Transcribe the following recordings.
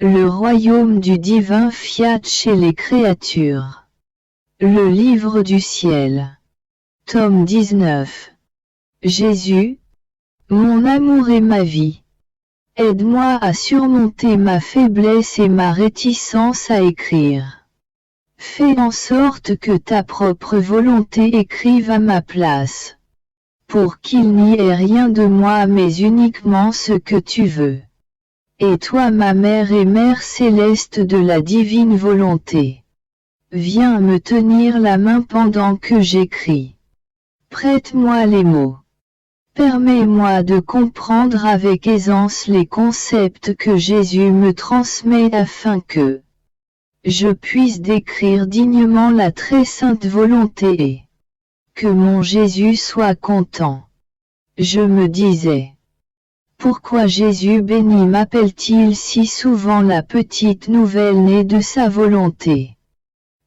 Le royaume du divin fiat chez les créatures. Le livre du ciel. Tome 19. Jésus, mon amour et ma vie. Aide-moi à surmonter ma faiblesse et ma réticence à écrire. Fais en sorte que ta propre volonté écrive à ma place. Pour qu'il n'y ait rien de moi mais uniquement ce que tu veux. Et toi ma mère et mère céleste de la divine volonté. Viens me tenir la main pendant que j'écris. Prête-moi les mots. Permets-moi de comprendre avec aisance les concepts que Jésus me transmet afin que je puisse décrire dignement la très sainte volonté et que mon Jésus soit content. Je me disais, pourquoi Jésus béni m'appelle-t-il si souvent la petite nouvelle-née de sa volonté?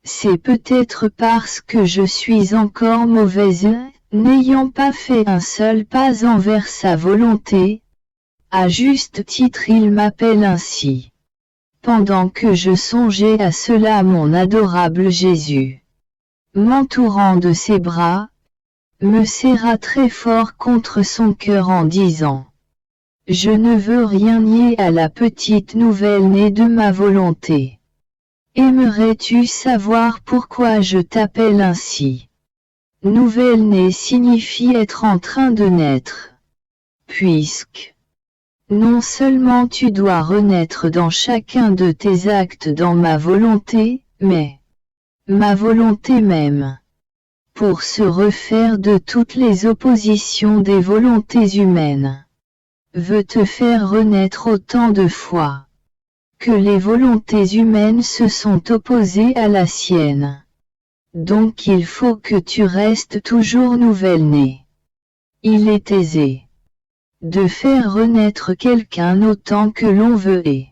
C'est peut-être parce que je suis encore mauvaise, n'ayant pas fait un seul pas envers sa volonté. À juste titre il m'appelle ainsi. Pendant que je songeais à cela mon adorable Jésus, m'entourant de ses bras, me serra très fort contre son cœur en disant, je ne veux rien nier à la petite nouvelle-née de ma volonté. Aimerais-tu savoir pourquoi je t'appelle ainsi? Nouvelle-née signifie être en train de naître. Puisque, non seulement tu dois renaître dans chacun de tes actes dans ma volonté, mais ma volonté même, pour se refaire de toutes les oppositions des volontés humaines, veut te faire renaître autant de fois que les volontés humaines se sont opposées à la sienne. Donc il faut que tu restes toujours nouvelle-née. Il est aisé de faire renaître quelqu'un autant que l'on veut et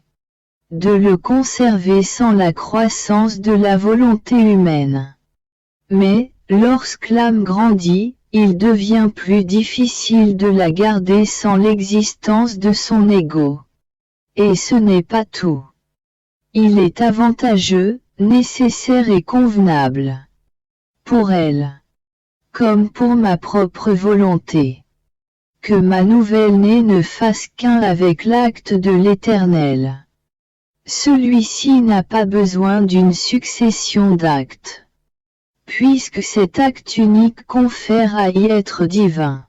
de le conserver sans la croissance de la volonté humaine. Mais, lorsque l'âme grandit, il devient plus difficile de la garder sans l'existence de son ego. Et ce n'est pas tout. Il est avantageux, nécessaire et convenable. Pour elle, comme pour ma propre volonté, que ma nouvelle-née ne fasse qu'un avec l'acte de l'Éternel. Celui-ci n'a pas besoin d'une succession d'actes, puisque cet acte unique confère à y être divin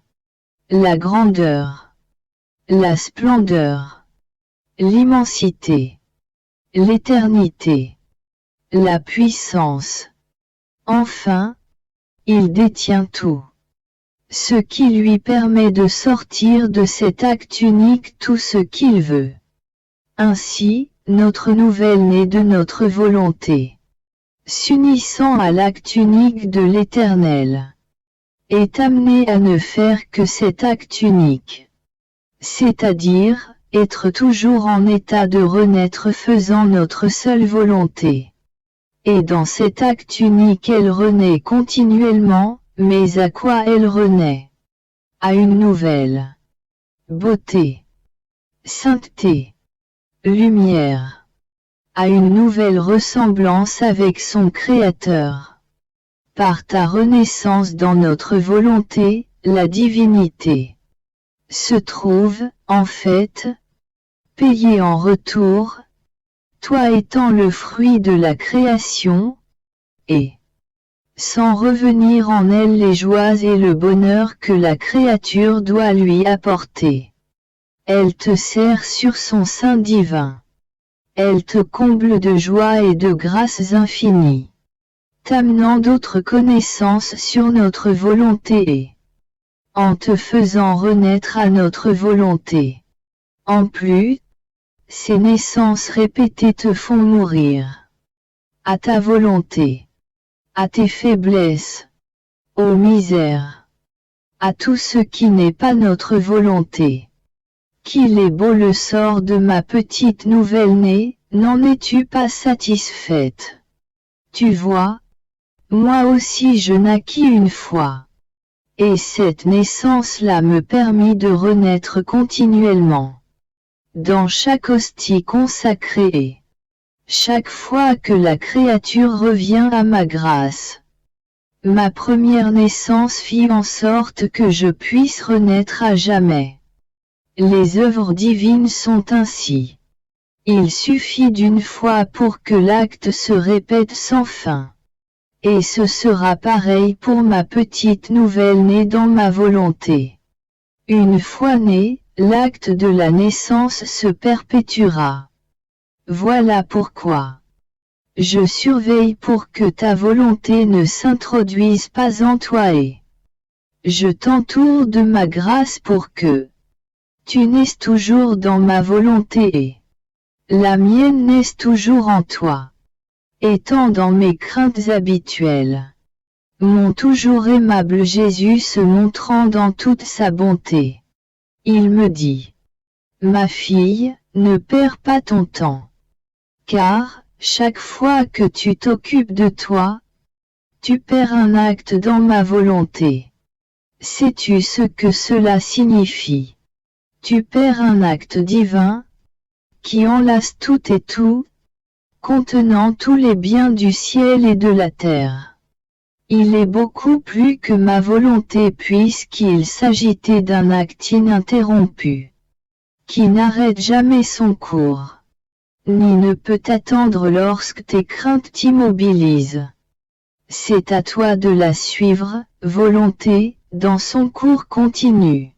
la grandeur, la splendeur, l'immensité, l'éternité, la puissance. Enfin, il détient tout. Ce qui lui permet de sortir de cet acte unique tout ce qu'il veut. Ainsi, notre nouvelle-née de notre volonté, s'unissant à l'acte unique de l'Éternel, est amenée à ne faire que cet acte unique. C'est-à-dire, être toujours en état de renaître faisant notre seule volonté. Et dans cet acte unique elle renaît continuellement, mais à quoi elle renaît? À une nouvelle beauté, sainteté, lumière, à une nouvelle ressemblance avec son Créateur. Par ta renaissance dans notre volonté, la divinité se trouve, en fait, payée en retour, toi étant le fruit de la création, et sans revenir en elle les joies et le bonheur que la créature doit lui apporter. Elle te serre sur son sein divin. Elle te comble de joie et de grâces infinies, t'amenant d'autres connaissances sur notre volonté et en te faisant renaître à notre volonté. En plus, ces naissances répétées te font mourir à ta volonté, à tes faiblesses, aux misères, à tout ce qui n'est pas notre volonté. Qu'il est beau le sort de ma petite nouvelle-née, n'en es-tu pas satisfaite? Tu vois, moi aussi je naquis une fois. Et cette naissance-là me permit de renaître continuellement. dans chaque hostie consacrée. Chaque fois que la créature revient à ma grâce. Ma première naissance fit en sorte que je puisse renaître à jamais. Les œuvres divines sont ainsi. Il suffit d'une fois pour que l'acte se répète sans fin. Et ce sera pareil pour ma petite nouvelle née dans ma volonté. Une fois née, l'acte de la naissance se perpétuera. Voilà pourquoi. Je surveille pour que ta volonté ne s'introduise pas en toi et je t'entoure de ma grâce pour que tu naisses toujours dans ma volonté et la mienne naisse toujours en toi. Étant dans mes craintes habituelles. Mon toujours aimable Jésus se montrant dans toute sa bonté. Il me dit, ma fille, ne perds pas ton temps. Car, chaque fois que tu t'occupes de toi, tu perds un acte dans ma volonté. Sais-tu ce que cela signifie? Tu perds un acte divin, qui enlace tout et tout, contenant tous les biens du ciel et de la terre. Il est beaucoup plus que ma volonté puisqu'il s'agitait d'un acte ininterrompu, qui n'arrête jamais son cours, ni ne peut attendre lorsque tes craintes t'immobilisent. C'est à toi de la suivre, volonté, dans son cours continu.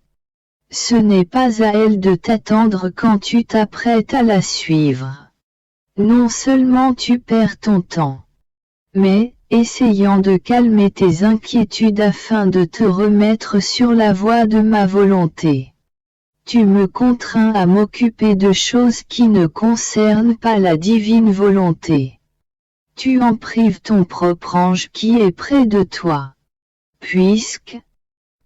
Ce n'est pas à elle de t'attendre quand tu t'apprêtes à la suivre. Non seulement tu perds ton temps, mais, essayant de calmer tes inquiétudes afin de te remettre sur la voie de ma volonté. Tu me contrains à m'occuper de choses qui ne concernent pas la divine volonté. Tu en prives ton propre ange qui est près de toi. Puisque,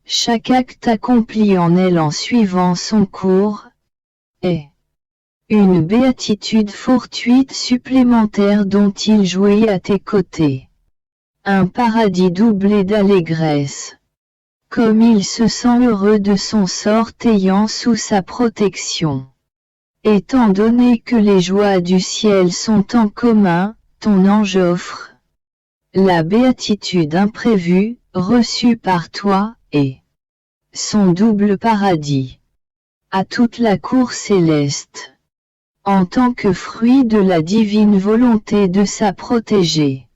chaque acte accompli en elle en suivant son cours, est une béatitude fortuite supplémentaire dont il jouit à tes côtés. Un paradis doublé d'allégresse. Comme il se sent heureux de son sort ayant sous sa protection. Étant donné que les joies du ciel sont en commun, ton ange offre la béatitude imprévue, reçue par toi, et son double paradis à toute la cour céleste. En tant que fruit de la divine volonté de sa protégée.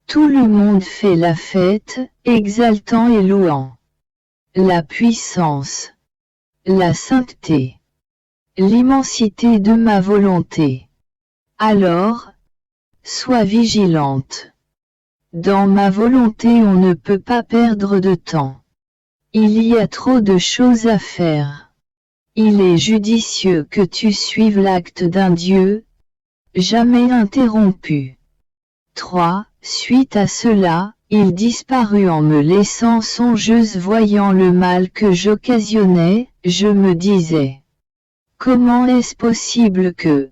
Tout le monde fait la fête, exaltant et louant la puissance, la sainteté, l'immensité de ma volonté. Alors, sois vigilante. Dans ma volonté on ne peut pas perdre de temps. Il y a trop de choses à faire. Il est judicieux que tu suives l'acte d'un Dieu, jamais interrompu. 3. Suite à cela, il disparut en me laissant songeuse voyant le mal que j'occasionnais, je me disais. Comment est-ce possible que,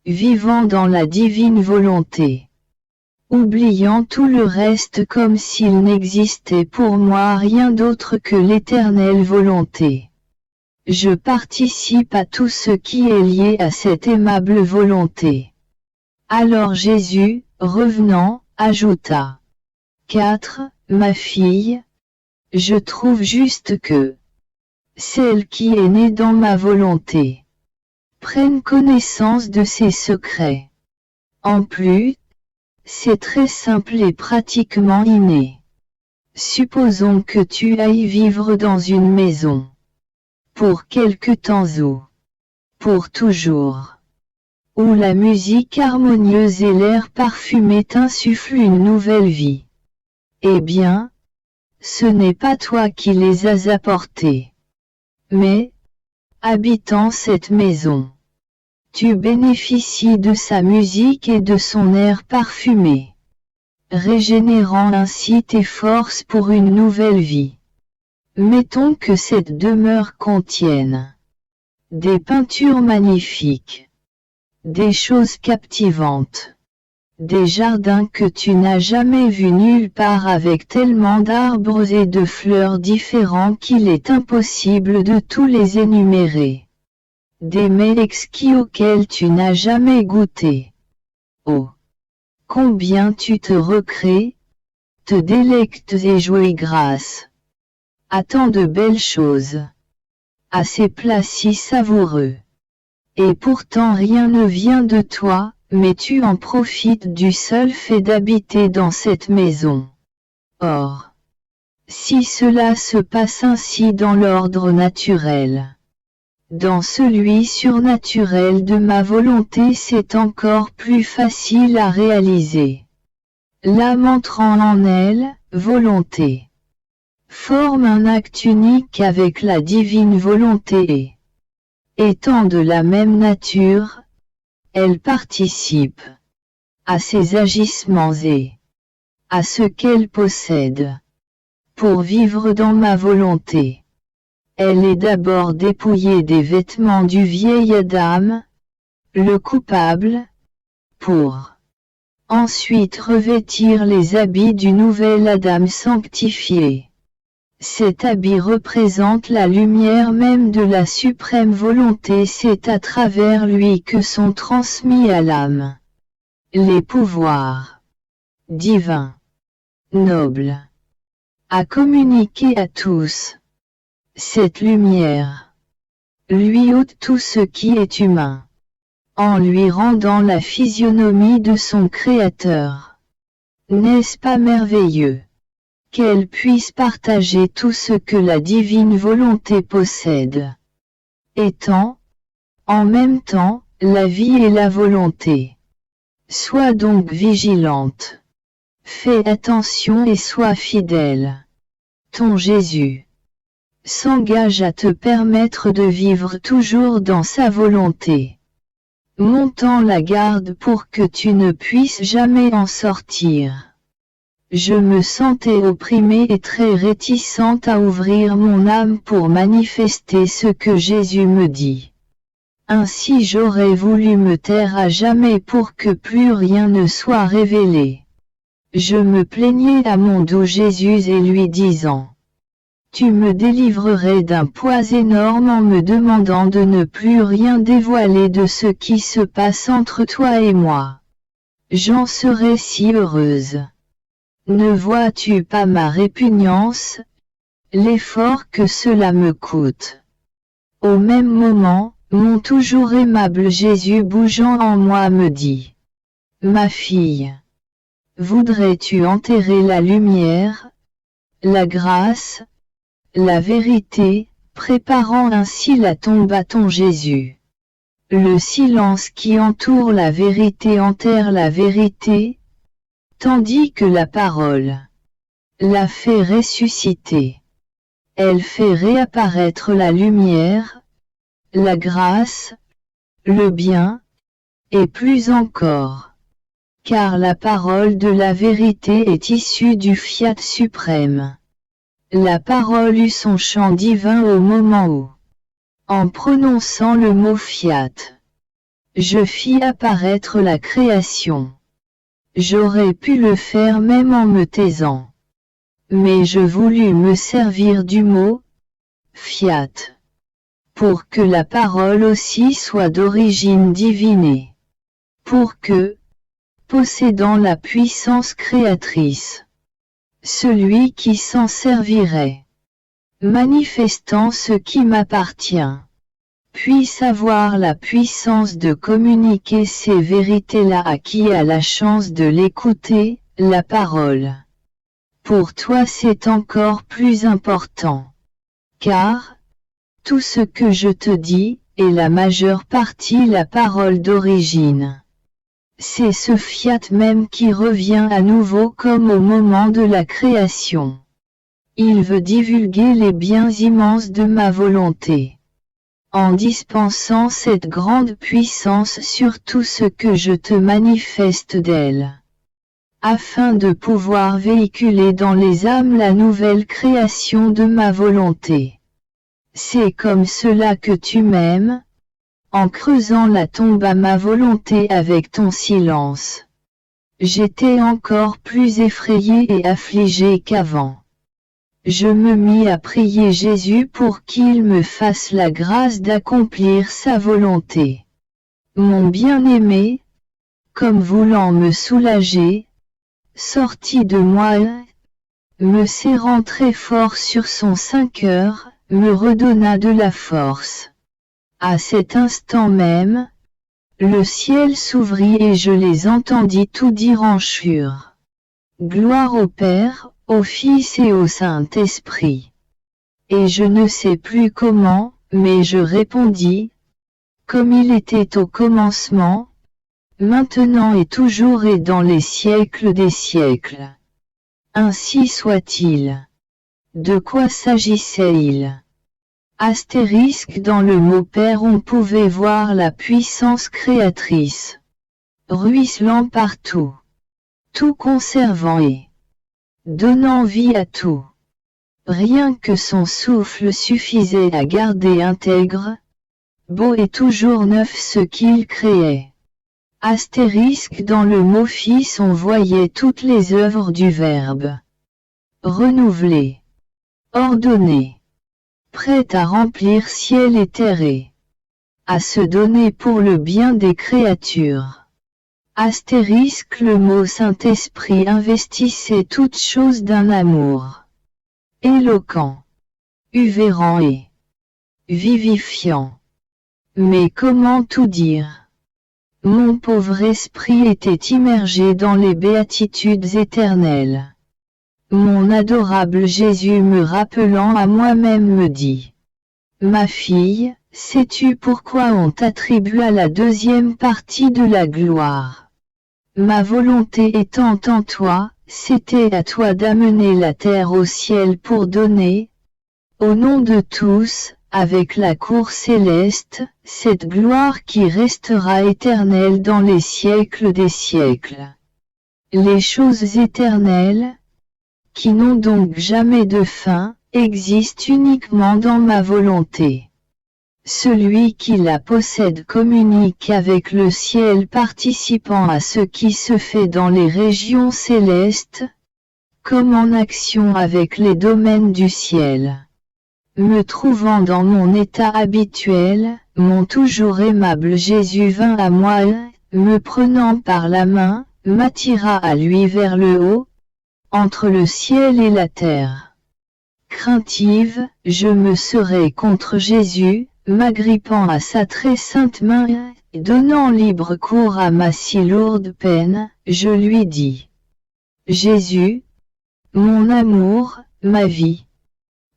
vivant dans la divine volonté, oubliant tout le reste comme s'il n'existait pour moi rien d'autre que l'éternelle volonté, je participe à tout ce qui est lié à cette aimable volonté. Alors Jésus, revenant, ajouta. 4. Ma fille, je trouve juste que celle qui est née dans ma volonté prenne connaissance de ses secrets. En plus, c'est très simple et pratiquement inné. Supposons que tu ailles vivre dans une maison. Pour quelque temps ou pour toujours. Où la musique harmonieuse et l'air parfumé t'insufflent une nouvelle vie. Eh bien, ce n'est pas toi qui les as apportés. Mais, habitant cette maison, tu bénéficies de sa musique et de son air parfumé, régénérant ainsi tes forces pour une nouvelle vie. Mettons que cette demeure contienne des peintures magnifiques, des choses captivantes, des jardins que tu n'as jamais vus nulle part avec tellement d'arbres et de fleurs différents qu'il est impossible de tous les énumérer. des mets exquis auxquels tu n'as jamais goûté. Oh! Combien tu te recrées, te délectes et jouis grâce à tant de belles choses, à ces plats si savoureux. Et pourtant rien ne vient de toi, mais tu en profites du seul fait d'habiter dans cette maison. Or, si cela se passe ainsi dans l'ordre naturel, dans celui surnaturel de ma volonté c'est encore plus facile à réaliser. L'âme entrant en elle, volonté, forme un acte unique avec la divine volonté et, étant de la même nature, elle participe à ses agissements et à ce qu'elle possède. Pour vivre dans ma volonté, elle est d'abord dépouillée des vêtements du vieil Adam, le coupable, pour ensuite revêtir les habits du nouvel Adam sanctifié. Cet habit représente la lumière même de la suprême volonté, c'est à travers lui que sont transmis à l'âme les pouvoirs divins, nobles, à communiquer à tous. Cette lumière lui ôte tout ce qui est humain, en lui rendant la physionomie de son Créateur. N'est-ce pas merveilleux qu'elle puisse partager tout ce que la divine volonté possède, étant, en même temps, la vie et la volonté. Sois donc vigilante. Fais attention et sois fidèle. Ton Jésus s'engage à te permettre de vivre toujours dans sa volonté, montant la garde pour que tu ne puisses jamais en sortir. Je me sentais opprimée et très réticente à ouvrir mon âme pour manifester ce que Jésus me dit. Ainsi j'aurais voulu me taire à jamais pour que plus rien ne soit révélé. Je me plaignais à mon doux Jésus et lui disant: tu me délivrerais d'un poids énorme en me demandant de ne plus rien dévoiler de ce qui se passe entre toi et moi. J'en serais si heureuse. Ne vois-tu pas ma répugnance, l'effort que cela me coûte? Au même moment, mon toujours aimable Jésus bougeant en moi me dit: ma fille, voudrais-tu enterrer la lumière, la grâce, la vérité, préparant ainsi la tombe à ton Jésus? Le silence qui entoure la vérité enterre la vérité, tandis que la parole la fait ressusciter. Elle fait réapparaître la lumière, la grâce, le bien, et plus encore. Car la parole de la vérité est issue du fiat suprême. La parole eut son chant divin au moment où, en prononçant le mot fiat, je fis apparaître la création. J'aurais pu le faire même en me taisant. Mais je voulus me servir du mot fiat, pour que la parole aussi soit d'origine divine, pour que, possédant la puissance créatrice, celui qui s'en servirait, manifestant ce qui m'appartient, puisse avoir la puissance de communiquer ces vérités-là à qui a la chance de l'écouter, la parole. Pour toi c'est encore plus important. Car, tout ce que je te dis, est la majeure partie la parole d'origine. C'est ce fiat même qui revient à nouveau comme au moment de la création. Il veut divulguer les biens immenses de ma volonté, en dispensant cette grande puissance sur tout ce que je te manifeste d'elle, afin de pouvoir véhiculer dans les âmes la nouvelle création de ma volonté. C'est comme cela que tu m'aimes, en creusant la tombe à ma volonté avec ton silence. J'étais encore plus effrayée et affligée qu'avant. je me mis à prier Jésus pour qu'il me fasse la grâce d'accomplir sa volonté. Mon bien-aimé, comme voulant me soulager, sortit de moi, me serrant très fort sur son sein cœur, me redonna de la force. À cet instant même, le ciel s'ouvrit et je les entendis tout dire en chure. Gloire au Père, au Fils et au Saint-Esprit. Et je ne sais plus comment, mais je répondis, comme il était au commencement, maintenant et toujours et dans les siècles des siècles. Ainsi soit-il. De quoi s'agissait-il? Astérisque dans le mot Père on pouvait voir la puissance créatrice. Ruisselant partout. Tout conservant et donnant vie à tout. Rien que son souffle suffisait à garder intègre, beau et toujours neuf ce qu'il créait. Astérisque dans le mot Fils on voyait toutes les œuvres du Verbe. Renouvelé. Ordonné. Prêt à remplir ciel et terre et à se donner pour le bien des créatures. Astérisque le mot Saint-Esprit investissait toutes choses d'un amour éloquent, uvéran et vivifiant. Mais comment tout dire? Mon pauvre esprit était immergé dans les béatitudes éternelles. Mon adorable Jésus me rappelant à moi-même me dit: Ma fille, sais-tu pourquoi on t'attribua la deuxième partie de la gloire? Ma volonté étant en toi, c'était à toi d'amener la terre au ciel pour donner, au nom de tous, avec la cour céleste, cette gloire qui restera éternelle dans les siècles des siècles. Les choses éternelles, qui n'ont donc jamais de fin, existent uniquement dans ma volonté. Celui qui la possède communique avec le ciel participant à ce qui se fait dans les régions célestes, comme en action avec les domaines du ciel. Me trouvant dans mon état habituel, mon toujours aimable Jésus vint à moi, me prenant par la main, m'attira à lui vers le haut, entre le ciel et la terre. Craintive, je me serais contre Jésus, m'agrippant à sa très sainte main, et donnant libre cours à ma si lourde peine, je lui dis: Jésus, mon amour, ma vie.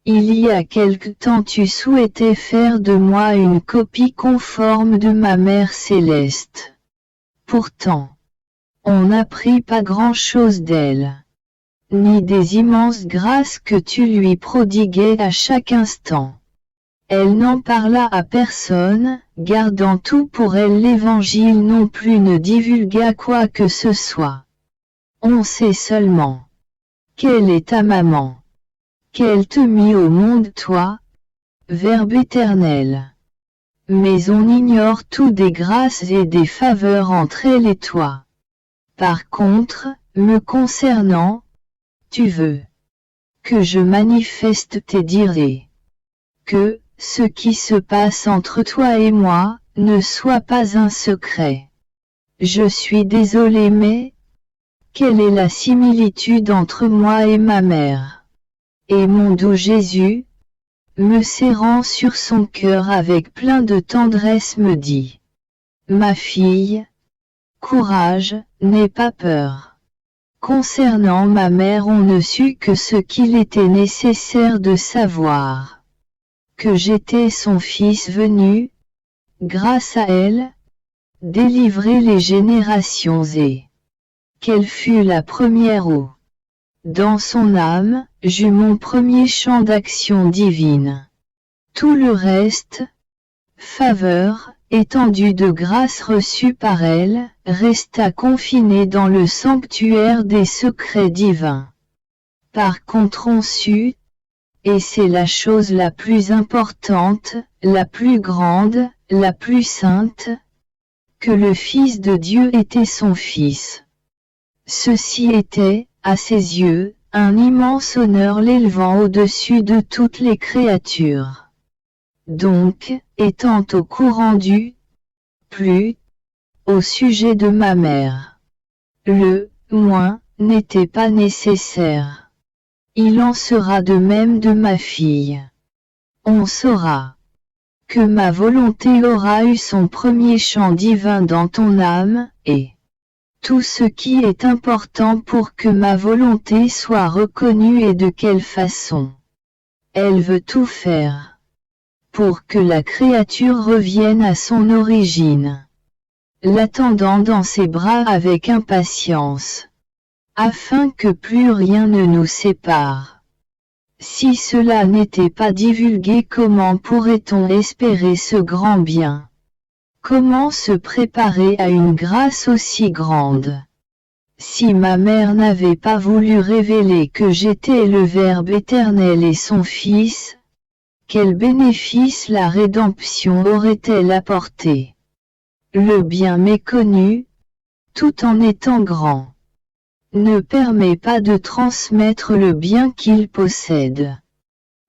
Il y a quelque temps tu souhaitais faire de moi une copie conforme de ma Mère céleste. Pourtant, on n'apprit pas grand-chose d'elle, ni des immenses grâces que tu lui prodiguais à chaque instant. Elle n'en parla à personne, gardant tout pour elle l'Évangile non plus ne divulgua quoi que ce soit. On sait seulement qu'elle est ta maman, qu'elle te mit au monde toi, Verbe éternel. Mais on ignore tout des grâces et des faveurs entre elle et toi. Par contre, me concernant, tu veux que je manifeste tes dires, que ce qui se passe entre toi et moi ne soit pas un secret. Je suis désolé mais, quelle est la similitude entre moi et ma mère? Et mon doux Jésus, me serrant sur son cœur avec plein de tendresse me dit: Ma fille, courage, n'aie pas peur. Concernant ma mère on ne sut que ce qu'il était nécessaire de savoir. Que j'étais son fils venu, grâce à elle, délivrer les générations et qu'elle fut la première où, dans son âme, j'eus mon premier champ d'action divine. Tout le reste, faveur, étendue de grâce reçue par elle, resta confiné dans le sanctuaire des secrets divins. Par contre on sut, et c'est la chose la plus importante, la plus grande, la plus sainte, que le Fils de Dieu était son Fils. Ceci était, à ses yeux, un immense honneur l'élevant au-dessus de toutes les créatures. Donc, étant au courant du plus au sujet de ma mère, le moins n'était pas nécessaire. Il en sera de même de ma fille. On saura que ma volonté aura eu son premier chant divin dans ton âme, et tout ce qui est important pour que ma volonté soit reconnue et de quelle façon. Elle veut tout faire pour que la créature revienne à son origine, l'attendant dans ses bras avec impatience, afin que plus rien ne nous sépare. Si cela n'était pas divulgué, comment pourrait-on espérer ce grand bien? Comment se préparer à une grâce aussi grande? Si ma mère n'avait pas voulu révéler que j'étais le Verbe éternel et son Fils, quel bénéfice la rédemption aurait-elle apporté? Le bien méconnu, tout en étant grand, ne permet pas de transmettre le bien qu'il possède.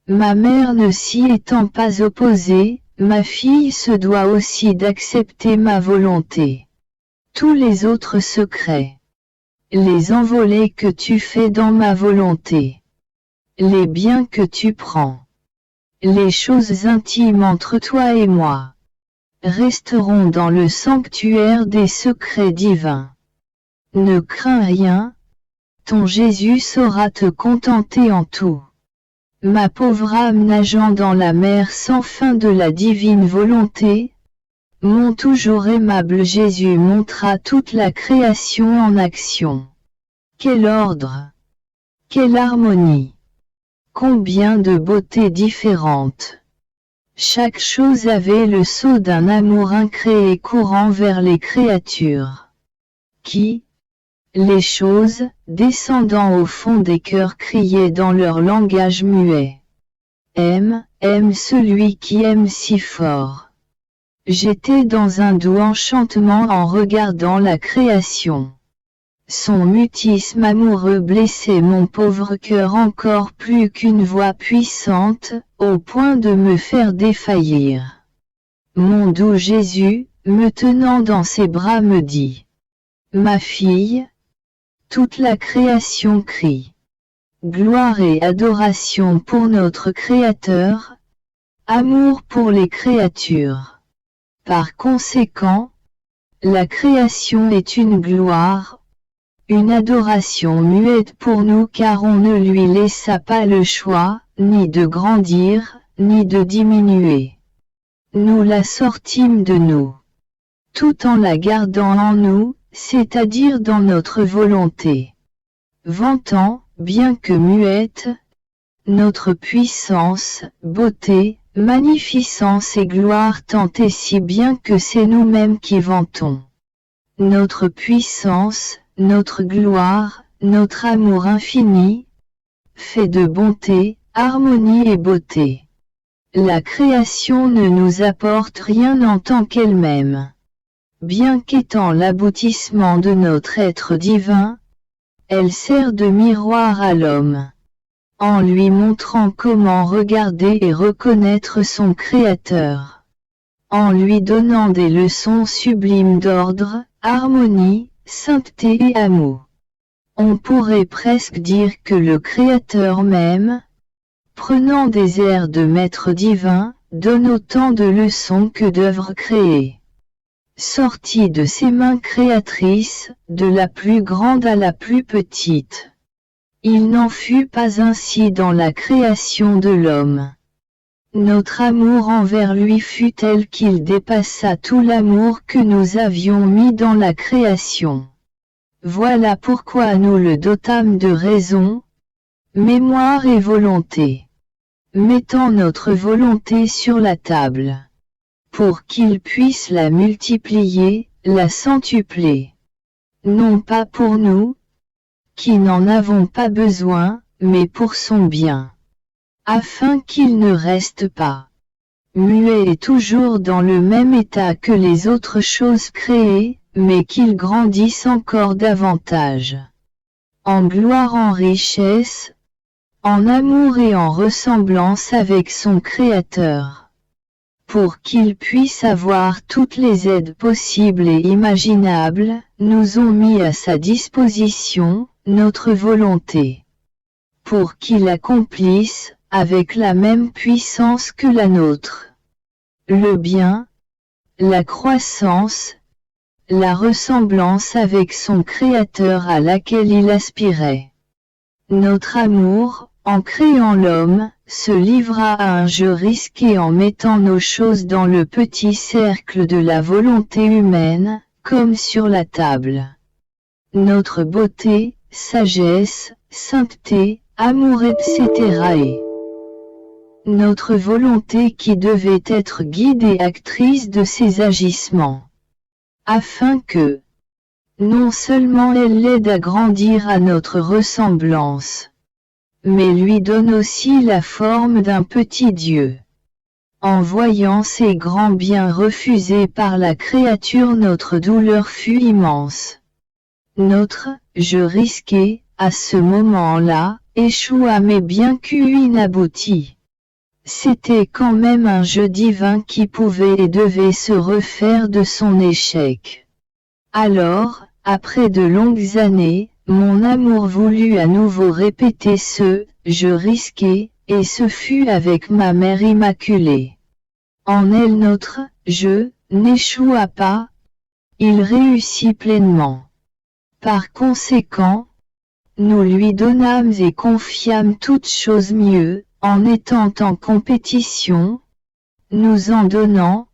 Ma mère ne s'y étant pas opposée, ma fille se doit aussi d'accepter ma volonté. Tous les autres secrets, les envolées que tu fais dans ma volonté, les biens que tu prends, les choses intimes entre toi et moi, resteront dans le sanctuaire des secrets divins. Ne crains rien, ton Jésus saura te contenter en tout. Ma pauvre âme nageant dans la mer sans fin de la divine volonté, mon toujours aimable Jésus montra toute la création en action. Quel ordre! Quelle harmonie! Combien de beautés différentes! Chaque chose avait le sceau d'un amour incréé courant vers les créatures, qui, les choses, descendant au fond des cœurs criaient dans leur langage muet. Aime celui qui aime si fort. J'étais dans un doux enchantement en regardant la création. Son mutisme amoureux blessait mon pauvre cœur encore plus qu'une voix puissante, au point de me faire défaillir. Mon doux Jésus, me tenant dans ses bras me dit: Ma fille, toute la création crie gloire et adoration pour notre Créateur, amour pour les créatures. Par conséquent, la création est une gloire, une adoration muette pour nous car on ne lui laissa pas le choix, ni de grandir, ni de diminuer. Nous la sortîmes de nous, tout en la gardant en nous, c'est-à-dire dans notre volonté. Vantant, bien que muette, notre puissance, beauté, magnificence et gloire tant et si bien que c'est nous-mêmes qui vantons notre puissance, notre gloire, notre amour infini, fait de bonté, harmonie et beauté. La création ne nous apporte rien en tant qu'elle-même. Bien qu'étant l'aboutissement de notre être divin, elle sert de miroir à l'homme, en lui montrant comment regarder et reconnaître son Créateur, en lui donnant des leçons sublimes d'ordre, harmonie, sainteté et amour. On pourrait presque dire que le Créateur même, prenant des airs de maître divin, donne autant de leçons que d'œuvres créées. Sorti de ses mains créatrices, de la plus grande à la plus petite. Il n'en fut pas ainsi dans la création de l'homme. Notre amour envers lui fut tel qu'il dépassa tout l'amour que nous avions mis dans la création. Voilà pourquoi nous le dotâmes de raison, mémoire et volonté, mettant notre volonté sur la table, pour qu'il puisse la multiplier, la centupler. Non pas pour nous, qui n'en avons pas besoin, mais pour son bien, afin qu'il ne reste pas muet et toujours dans le même état que les autres choses créées, mais qu'il grandisse encore davantage. en gloire, en richesse, en amour et en ressemblance avec son Créateur, pour qu'il puisse avoir toutes les aides possibles et imaginables, nous ont mis à sa disposition notre volonté, pour qu'il accomplisse, avec la même puissance que la nôtre, le bien, la croissance, la ressemblance avec son Créateur à laquelle il aspirait. Notre amour, en créant l'homme, se livra à un jeu risqué en mettant nos choses dans le petit cercle de la volonté humaine, comme sur la table. Notre beauté, sagesse, sainteté, amour, etc. et notre volonté qui devait être guide et actrice de ses agissements, afin que, non seulement elle l'aide à grandir à notre ressemblance, mais lui donne aussi la forme d'un petit Dieu. En voyant ces grands biens refusés par la créature, notre douleur fut immense. Notre « je risqué » à ce moment-là, échoua mais bien qu'inabouti. C'était quand même un jeu divin qui pouvait et devait se refaire de son échec. Alors, après de longues années, mon amour voulut à nouveau répéter ce « je risqué » et ce fut avec ma mère immaculée. En elle notre « je » n'échoua pas, il réussit pleinement. Par conséquent, nous lui donnâmes et confiâmes toutes choses mieux, en étant en compétition, nous en donnant,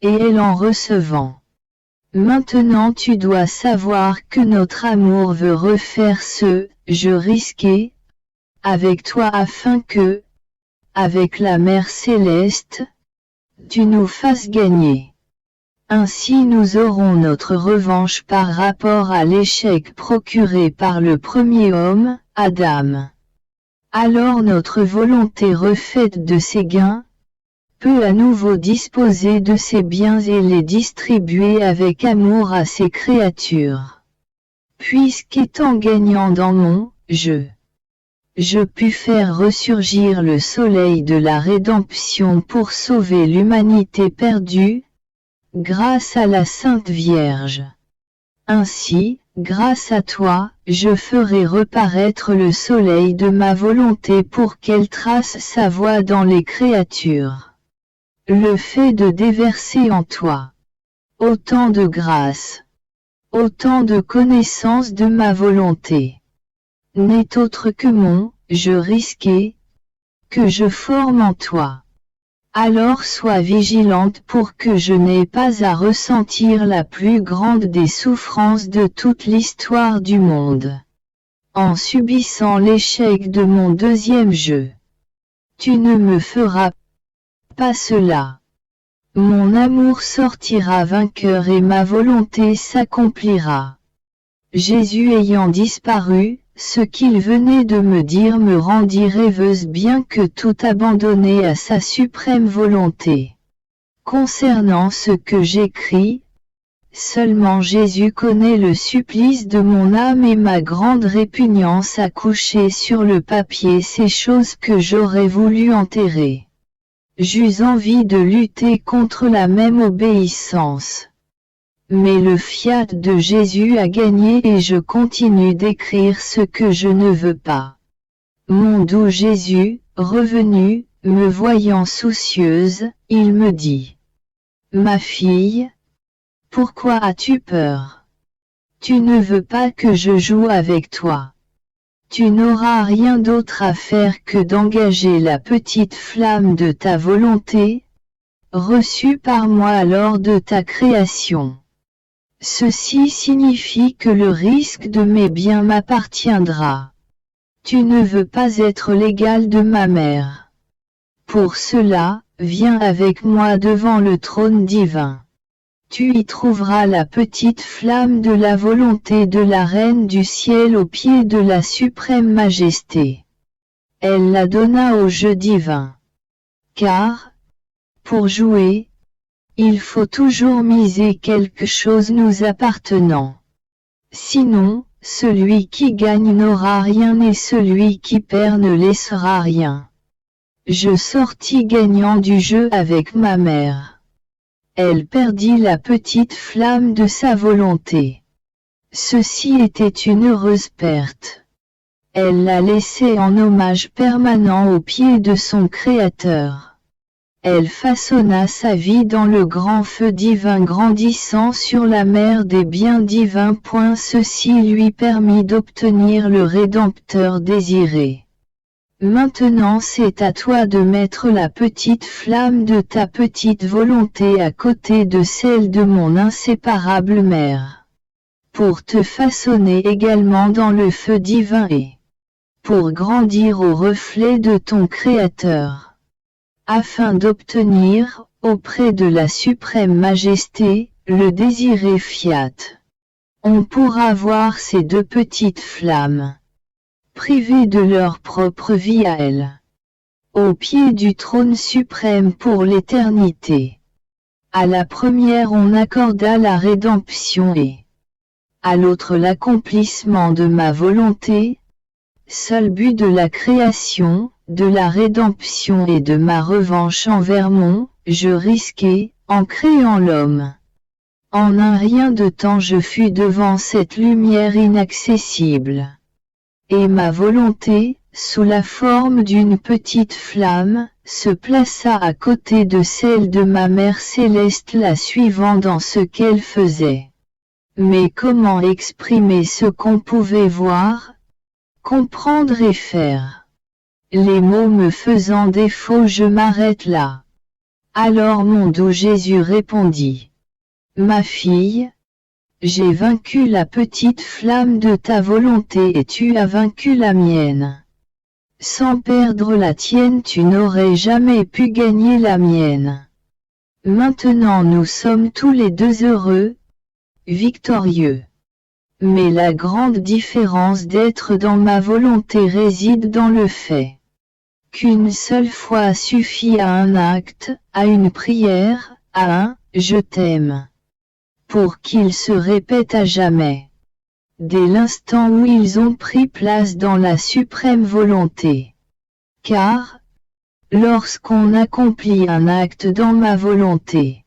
et elle en recevant. Maintenant tu dois savoir que notre amour veut refaire ce « je risqué » avec toi afin que, avec la Mère Céleste, tu nous fasses gagner. Ainsi nous aurons notre revanche par rapport à l'échec procuré par le premier homme, Adam. Alors notre volonté refaite de ses gains, peut à nouveau disposer de ses biens et les distribuer avec amour à ses créatures. Puisqu'étant gagnant dans mon « je pus faire ressurgir le soleil de la rédemption pour sauver l'humanité perdue, grâce à la Sainte Vierge. Ainsi, grâce à toi, je ferai reparaître le soleil de ma volonté pour qu'elle trace sa voie dans les créatures. Le fait de déverser en toi autant de grâce, autant de connaissance de ma volonté, n'est autre que mon « je risqué » que je forme en toi. Alors sois vigilante pour que je n'aie pas à ressentir la plus grande des souffrances de toute l'histoire du monde, en subissant l'échec de mon deuxième jeu. Tu ne me feras pas cela. Mon amour sortira vainqueur et ma volonté s'accomplira. Jésus ayant disparu, ce qu'il venait de me dire me rendit rêveuse bien que tout abandonné à sa suprême volonté. Concernant ce que j'écris, seulement Jésus connaît le supplice de mon âme et ma grande répugnance à coucher sur le papier ces choses que j'aurais voulu enterrer. J'eus envie de lutter contre la même obéissance. Mais le fiat de Jésus a gagné et je continue d'écrire ce que je ne veux pas. Mon doux Jésus, revenu, me voyant soucieuse, il me dit : Ma fille, pourquoi as-tu peur ? Tu ne veux pas que je joue avec toi. Tu n'auras rien d'autre à faire que d'engager la petite flamme de ta volonté, reçue par moi lors de ta création. Ceci signifie que le risque de mes biens m'appartiendra. Tu ne veux pas être l'égal de ma mère. Pour cela, viens avec moi devant le trône divin. Tu y trouveras la petite flamme de la volonté de la Reine du ciel au pied de la suprême majesté. Elle la donna au jeu divin. Car, pour jouer, il faut toujours miser quelque chose nous appartenant. Sinon, celui qui gagne n'aura rien et celui qui perd ne laissera rien. Je sortis gagnant du jeu avec ma mère. Elle perdit la petite flamme de sa volonté. Ceci était une heureuse perte. Elle l'a laissée en hommage permanent aux pieds de son Créateur. Elle façonna sa vie dans le grand feu divin grandissant sur la mer des biens divins. Ceci lui permit d'obtenir le Rédempteur désiré. Maintenant c'est à toi de mettre la petite flamme de ta petite volonté à côté de celle de mon inséparable mère. Pour te façonner également dans le feu divin et pour grandir au reflet de ton Créateur. Afin d'obtenir, auprès de la suprême majesté, le désiré fiat. On pourra voir ces deux petites flammes, privées de leur propre vie à elles, au pied du trône suprême pour l'éternité. À la première on accorda la rédemption et à l'autre l'accomplissement de ma volonté, seul but de la création, de la rédemption et de ma revanche envers mon je risqué, en créant l'homme. En un rien de temps je fus devant cette lumière inaccessible. Et ma volonté, sous la forme d'une petite flamme, se plaça à côté de celle de ma mère céleste la suivant dans ce qu'elle faisait. Mais comment exprimer ce qu'on pouvait voir, comprendre et faire? Les mots me faisant défaut je m'arrête là. Alors mon doux Jésus répondit. Ma fille, j'ai vaincu la petite flamme de ta volonté et tu as vaincu la mienne. Sans perdre la tienne tu n'aurais jamais pu gagner la mienne. Maintenant nous sommes tous les deux heureux, victorieux. Mais la grande différence d'être dans ma volonté réside dans le fait qu'une seule fois suffit à un acte, à une prière, à un « je t'aime », pour qu'ils se répètent à jamais. Dès l'instant où ils ont pris place dans la suprême volonté. Car, lorsqu'on accomplit un acte dans ma volonté,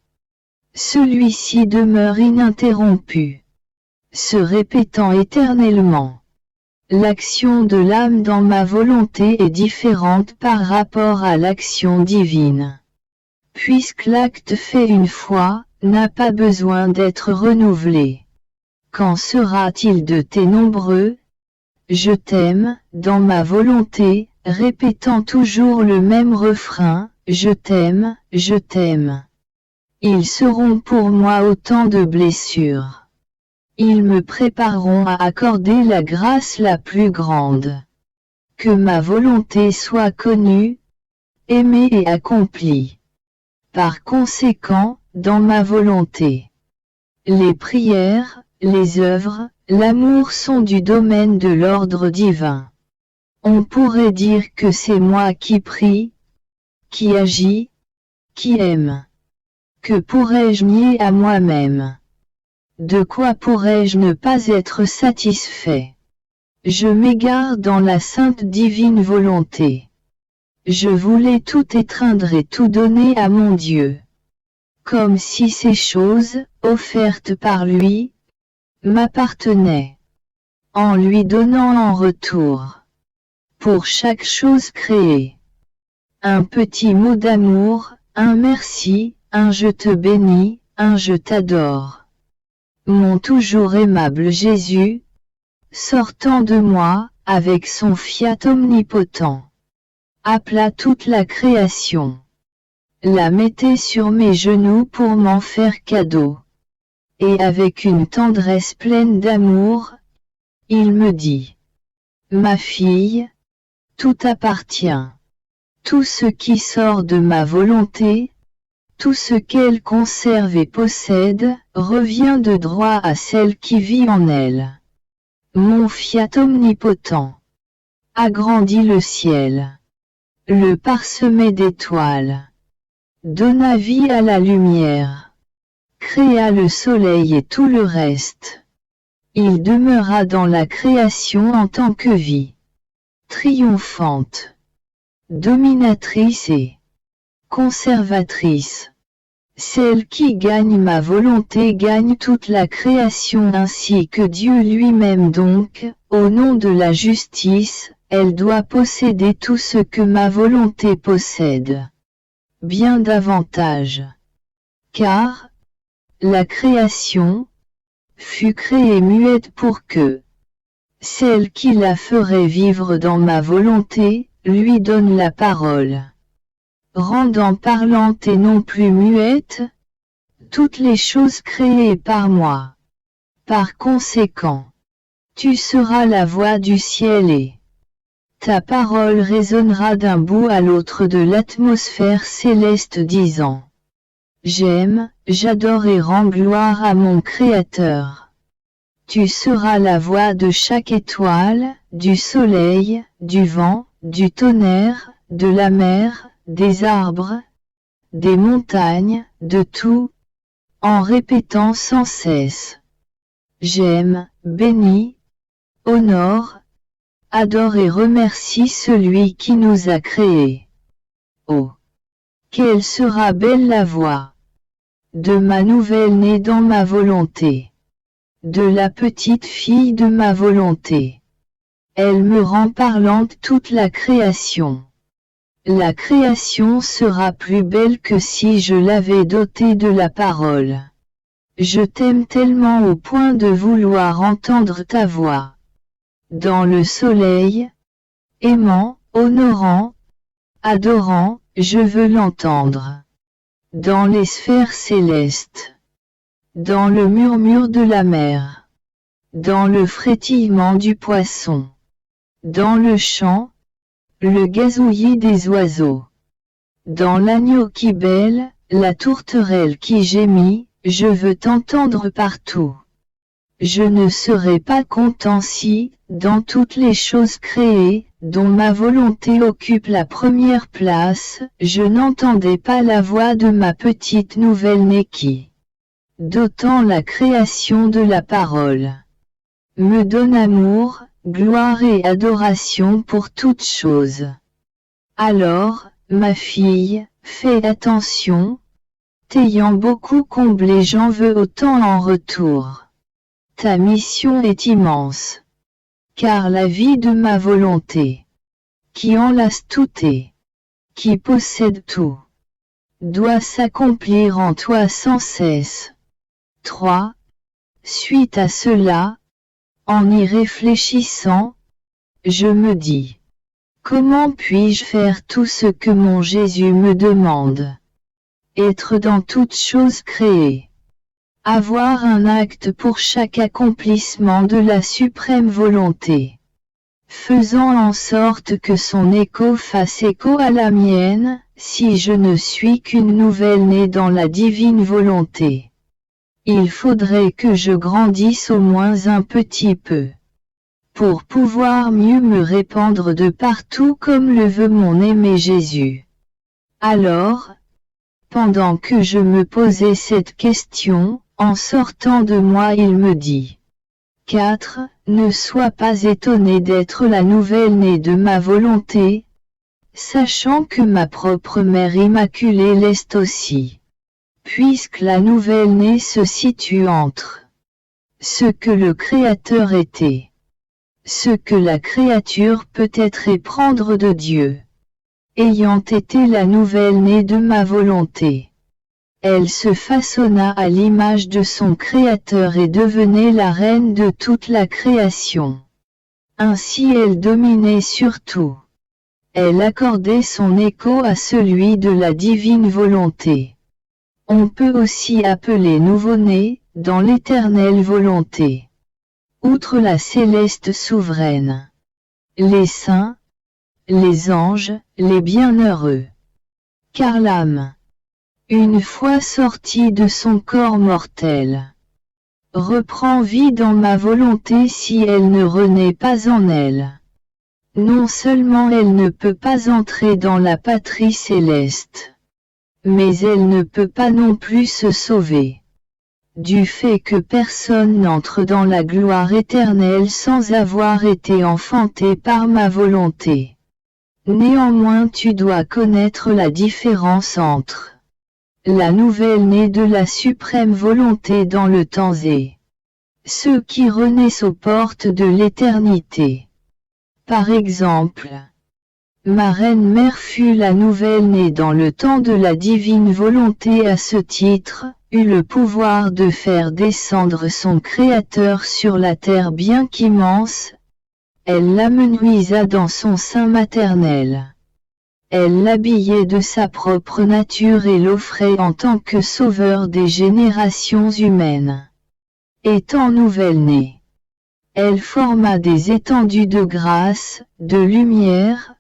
celui-ci demeure ininterrompu, se répétant éternellement. L'action de l'âme dans ma volonté est différente par rapport à l'action divine. Puisque l'acte fait une fois, n'a pas besoin d'être renouvelé. Quand sera-t-il de tes nombreux « je t'aime » dans ma volonté, répétant toujours le même refrain « je t'aime, je t'aime ». Ils seront pour moi autant de blessures. Ils me prépareront à accorder la grâce la plus grande. Que ma volonté soit connue, aimée et accomplie. Par conséquent, dans ma volonté, les prières, les œuvres, l'amour sont du domaine de l'ordre divin. On pourrait dire que c'est moi qui prie, qui agis, qui aime. Que pourrais-je nier à moi-même? De quoi pourrais-je ne pas être satisfait? Je m'égare dans la sainte divine volonté. Je voulais tout étreindre et tout donner à mon Dieu. Comme si ces choses, offertes par lui, m'appartenaient. En lui donnant en retour, pour chaque chose créée, un petit mot d'amour, un merci, un je te bénis, un je t'adore. Mon toujours aimable Jésus, sortant de moi, avec son fiat omnipotent, appela toute la création, la mettait sur mes genoux pour m'en faire cadeau, et avec une tendresse pleine d'amour, il me dit, ma fille, tout t'appartient, tout ce qui sort de ma volonté, tout ce qu'elle conserve et possède, revient de droit à celle qui vit en elle. Mon fiat omnipotent agrandit le ciel, le parsemait d'étoiles, donna vie à la lumière, créa le soleil et tout le reste. Il demeura dans la création en tant que vie triomphante, dominatrice et conservatrice. Celle qui gagne ma volonté gagne toute la création ainsi que Dieu lui-même donc, au nom de la justice, elle doit posséder tout ce que ma volonté possède. Bien davantage. Car, la création, fut créée muette pour que celle qui la ferait vivre dans ma volonté, lui donne la parole. Rendant parlante et non plus muette, toutes les choses créées par moi. Par conséquent, tu seras la voix du ciel et ta parole résonnera d'un bout à l'autre de l'atmosphère céleste disant: j'aime, j'adore et rends gloire à mon Créateur. Tu seras la voix de chaque étoile, du soleil, du vent, du tonnerre, de la mer, des arbres, des montagnes, de tout, en répétant sans cesse: j'aime, bénis, honore, adore et remercie celui qui nous a créés. Oh! Quelle sera belle la voix de ma nouvelle-née dans ma volonté, de la petite fille de ma volonté. Elle me rend parlante toute la création. La création sera plus belle que si je l'avais dotée de la parole. Je t'aime tellement au point de vouloir entendre ta voix. Dans le soleil, aimant, honorant, adorant, je veux l'entendre. Dans les sphères célestes. Dans le murmure de la mer. Dans le frétillement du poisson. Dans le chant, le gazouillis des oiseaux. Dans l'agneau qui bêle, la tourterelle qui gémit, je veux t'entendre partout. Je ne serai pas content si, dans toutes les choses créées, dont ma volonté occupe la première place, je n'entendais pas la voix de ma petite nouvelle-née qui, dotant la création de la parole, me donne amour, gloire et adoration pour toutes choses. Alors, ma fille, fais attention. T'ayant beaucoup comblé, j'en veux autant en retour. Ta mission est immense. Car la vie de ma volonté, qui enlace tout et qui possède tout, doit s'accomplir en toi sans cesse. 3. Suite à cela, en y réfléchissant, je me dis: comment puis-je faire tout ce que mon Jésus me demande? Être dans toutes choses créées. Avoir un acte pour chaque accomplissement de la suprême volonté. Faisant en sorte que son écho fasse écho à la mienne, si je ne suis qu'une nouvelle-née dans la divine volonté. Il faudrait que je grandisse au moins un petit peu, pour pouvoir mieux me répandre de partout comme le veut mon aimé Jésus. Alors, pendant que je me posais cette question, en sortant de moi il me dit: 4. Ne sois pas étonné d'être la nouvelle-née de ma volonté, sachant que ma propre Mère Immaculée l'est aussi. Puisque la nouvelle-née se situe entre ce que le Créateur était, ce que la créature peut être et prendre de Dieu. Ayant été la nouvelle-née de ma volonté, elle se façonna à l'image de son Créateur et devenait la reine de toute la création. Ainsi elle dominait sur tout. Elle accordait son écho à celui de la divine volonté. On peut aussi appeler nouveau-né, dans l'éternelle volonté. Outre la céleste souveraine, les saints, les anges, les bienheureux. Car l'âme, une fois sortie de son corps mortel, reprend vie dans ma volonté si elle ne renaît pas en elle. Non seulement elle ne peut pas entrer dans la patrie céleste, mais elle ne peut pas non plus se sauver. du fait que personne n'entre dans la gloire éternelle sans avoir été enfanté par ma volonté. Néanmoins tu dois connaître la différence entre la nouvelle-née de la suprême volonté dans le temps et ceux qui renaissent aux portes de l'éternité. Par exemple, ma reine-mère fut la nouvelle-née dans le temps de la divine volonté, à ce titre, eut le pouvoir de faire descendre son Créateur sur la terre bien qu'immense. Elle l'amenuisa dans son sein maternel. Elle l'habillait de sa propre nature et l'offrait en tant que sauveur des générations humaines. Étant nouvelle-née, elle forma des étendues de grâce, de lumière,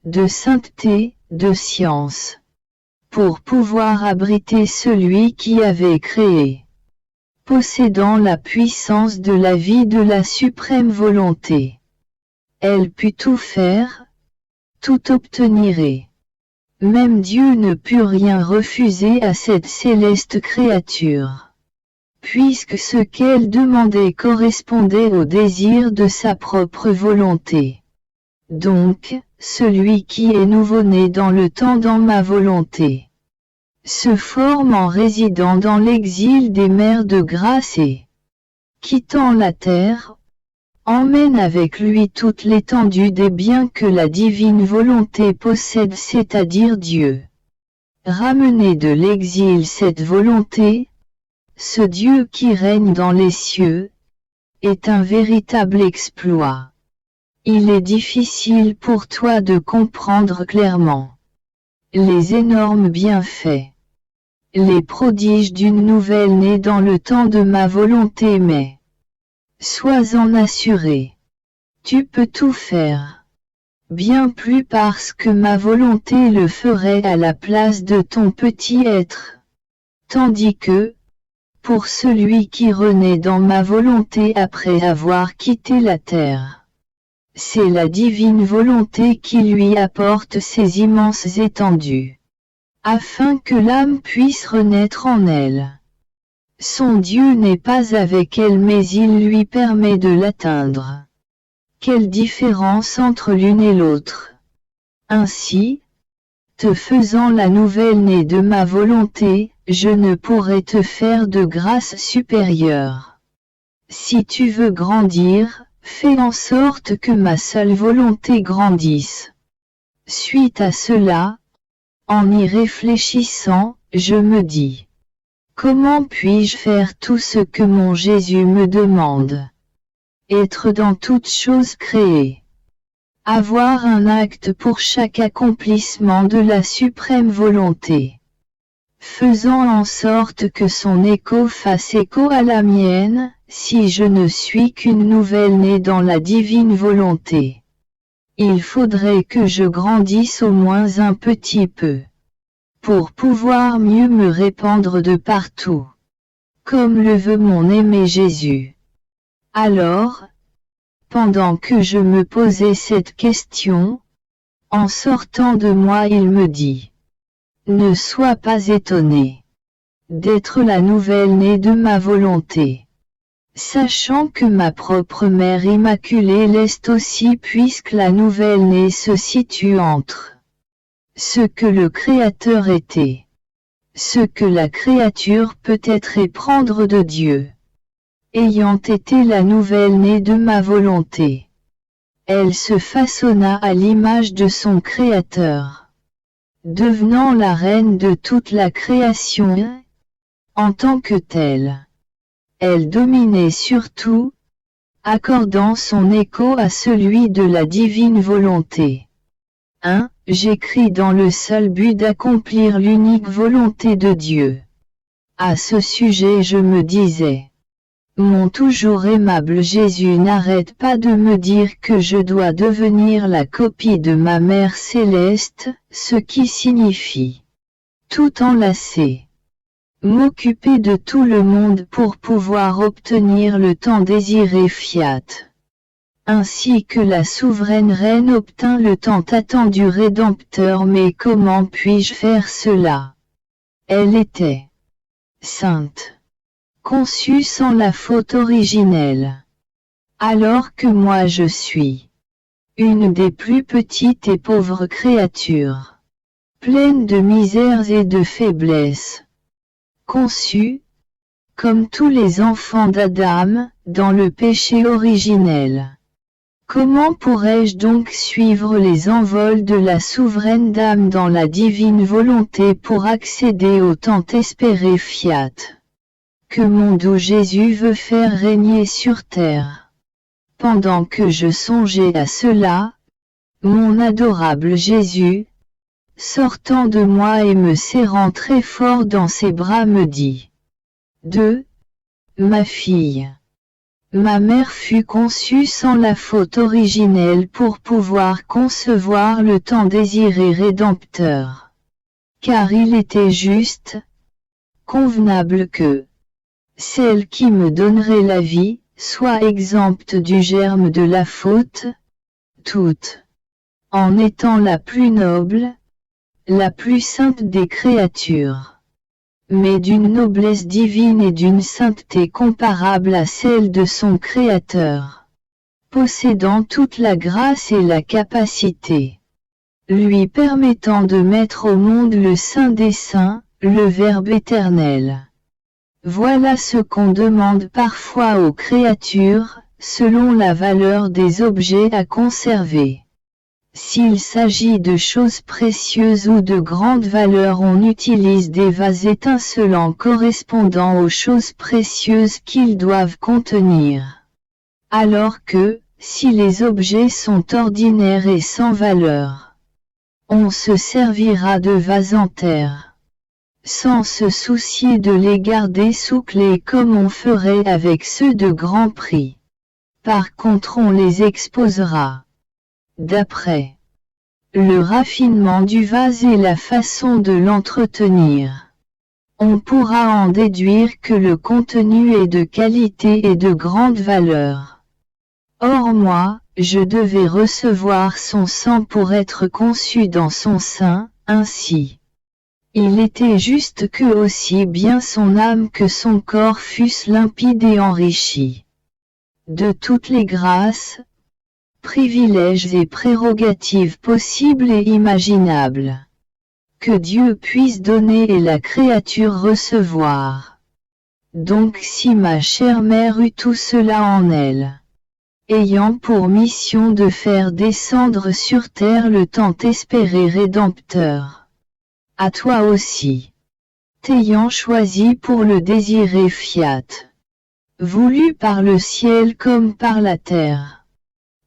de sainteté, de science, pour pouvoir abriter celui qui avait créé. Possédant la puissance de la vie de la suprême volonté, elle put tout faire, tout obtenir et même Dieu ne put rien refuser à cette céleste créature, puisque ce qu'elle demandait correspondait au désir de sa propre volonté. Donc, celui qui est nouveau-né dans le temps dans ma volonté se forme en résidant dans l'exil des mers de grâce et, quittant la terre, emmène avec lui toute l'étendue des biens que la divine volonté possède, c'est-à-dire Dieu. Ramener de l'exil cette volonté, ce Dieu qui règne dans les cieux, est un véritable exploit. Il est difficile pour toi de comprendre clairement les énormes bienfaits, les prodiges d'une nouvelle-née dans le temps de ma volonté, mais sois-en assuré, tu peux tout faire, bien plus parce que ma volonté le ferait à la place de ton petit être, tandis que, pour celui qui renaît dans ma volonté après avoir quitté la terre, c'est la divine volonté qui lui apporte ces immenses étendues, afin que l'âme puisse renaître en elle. Son Dieu n'est pas avec elle mais il lui permet de l'atteindre. Quelle différence entre l'une et l'autre! Ainsi, te faisant la nouvelle-née de ma volonté, je ne pourrais te faire de grâce supérieure. Si tu veux grandir, fais en sorte que ma seule volonté grandisse. Suite à cela, en y réfléchissant, je me dis: comment puis-je faire tout ce que mon Jésus me demande? Être dans toute chose créée. Avoir un acte pour chaque accomplissement de la suprême volonté. Faisant en sorte que son écho fasse écho à la mienne, si je ne suis qu'une nouvelle-née dans la divine volonté. Il faudrait que je grandisse au moins un petit peu, pour pouvoir mieux me répandre de partout, comme le veut mon aimé Jésus. Alors, pendant que je me posais cette question, en sortant de moi il me dit: ne sois pas étonné d'être la nouvelle-née de ma volonté, sachant que ma propre mère immaculée l'est aussi, puisque la nouvelle-née se situe entre ce que le Créateur était, ce que la créature peut être et prendre de Dieu. Ayant été la nouvelle-née de ma volonté, elle se façonna à l'image de son Créateur, devenant la reine de toute la création. En tant que telle, elle dominait sur tout, accordant son écho à celui de la divine volonté. 1. J'écris dans le seul but d'accomplir l'unique volonté de Dieu. À ce sujet je me disais: mon toujours aimable Jésus n'arrête pas de me dire que je dois devenir la copie de ma Mère Céleste, ce qui signifie tout enlacer. M'occuper de tout le monde pour pouvoir obtenir le temps désiré fiat. Ainsi que la souveraine reine obtint le tant attendu Rédempteur. Mais comment puis-je faire cela? Elle était sainte, conçu sans la faute originelle. Alors que moi je suis une des plus petites et pauvres créatures, pleine de misères et de faiblesses, conçue, comme tous les enfants d'Adam, dans le péché originel. Comment pourrais-je donc suivre les envols de la souveraine dame dans la divine volonté pour accéder au tant espéré fiat que mon doux Jésus veut faire régner sur terre? Pendant que je songeais à cela, mon adorable Jésus, sortant de moi et me serrant très fort dans ses bras me dit: 2. Ma fille, ma mère fut conçue sans la faute originelle pour pouvoir concevoir le tant désiré Rédempteur. Car il était juste, convenable que celle qui me donnerait la vie, soit exempte du germe de la faute, toute, en étant la plus noble, la plus sainte des créatures, mais d'une noblesse divine et d'une sainteté comparable à celle de son Créateur, possédant toute la grâce et la capacité, lui permettant de mettre au monde le Saint des Saints, le Verbe éternel. Voilà ce qu'on demande parfois aux créatures, selon la valeur des objets à conserver. S'il s'agit de choses précieuses ou de grande valeur, on utilise des vases étincelants correspondant aux choses précieuses qu'ils doivent contenir. Alors que, si les objets sont ordinaires et sans valeur, on se servira de vases en terre, sans se soucier de les garder sous clé comme on ferait avec ceux de grand prix. Par contre, on les exposera. D'après le raffinement du vase et la façon de l'entretenir, on pourra en déduire que le contenu est de qualité et de grande valeur. Or moi, je devais recevoir son sang pour être conçu dans son sein, ainsi. Il était juste que aussi bien son âme que son corps fussent limpides et enrichis de toutes les grâces, privilèges et prérogatives possibles et imaginables que Dieu puisse donner et la créature recevoir. Donc si ma chère mère eut tout cela en elle, ayant pour mission de faire descendre sur terre le tant espéré Rédempteur, à toi aussi, t'ayant choisi pour le désiré fiat, voulu par le ciel comme par la terre,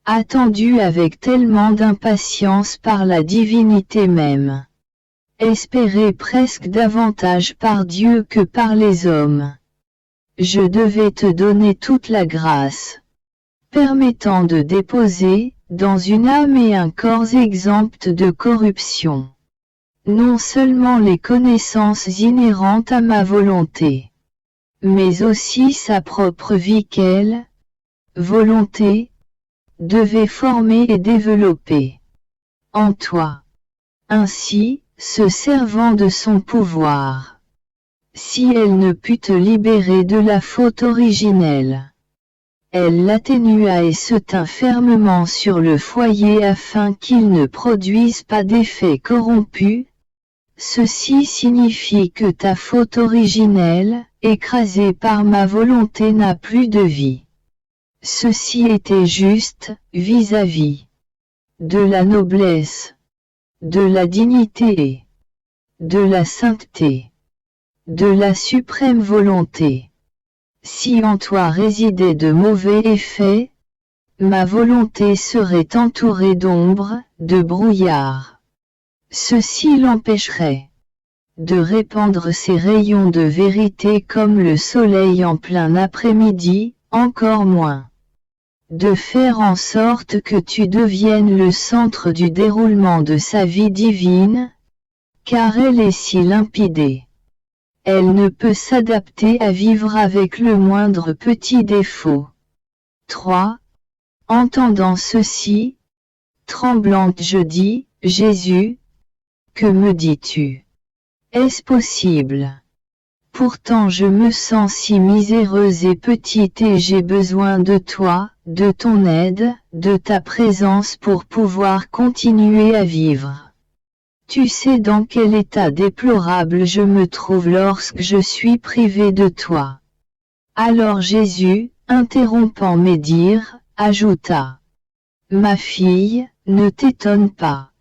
attendu avec tellement d'impatience par la divinité même, espéré presque davantage par Dieu que par les hommes, je devais te donner toute la grâce permettant de déposer, dans une âme et un corps exempts de corruption, non seulement les connaissances inhérentes à ma volonté, mais aussi sa propre vie qu'elle, volonté, devait former et développer en toi. Ainsi, se servant de son pouvoir, si elle ne put te libérer de la faute originelle, elle l'atténua et se tint fermement sur le foyer afin qu'il ne produise pas d'effet corrompu. Ceci signifie que ta faute originelle, écrasée par ma volonté, n'a plus de vie. Ceci était juste, vis-à-vis de la noblesse, de la dignité, de la sainteté, de la suprême volonté. Si en toi résidaient de mauvais effets, ma volonté serait entourée d'ombre, de brouillard. Ceci l'empêcherait de répandre ses rayons de vérité comme le soleil en plein après-midi, encore moins de faire en sorte que tu deviennes le centre du déroulement de sa vie divine, car elle est si limpide. Elle ne peut s'adapter à vivre avec le moindre petit défaut. 3. Entendant ceci, tremblante je dis, Jésus, que me dis-tu? Est-ce possible pourtant je me sens si miséreuse et petite et j'ai besoin de toi, de ton aide, de ta présence pour pouvoir continuer à vivre. Tu sais dans quel état déplorable je me trouve lorsque je suis privée de toi. Alors Jésus, interrompant mes dires, ajouta. Ma fille, ne t'étonne pas.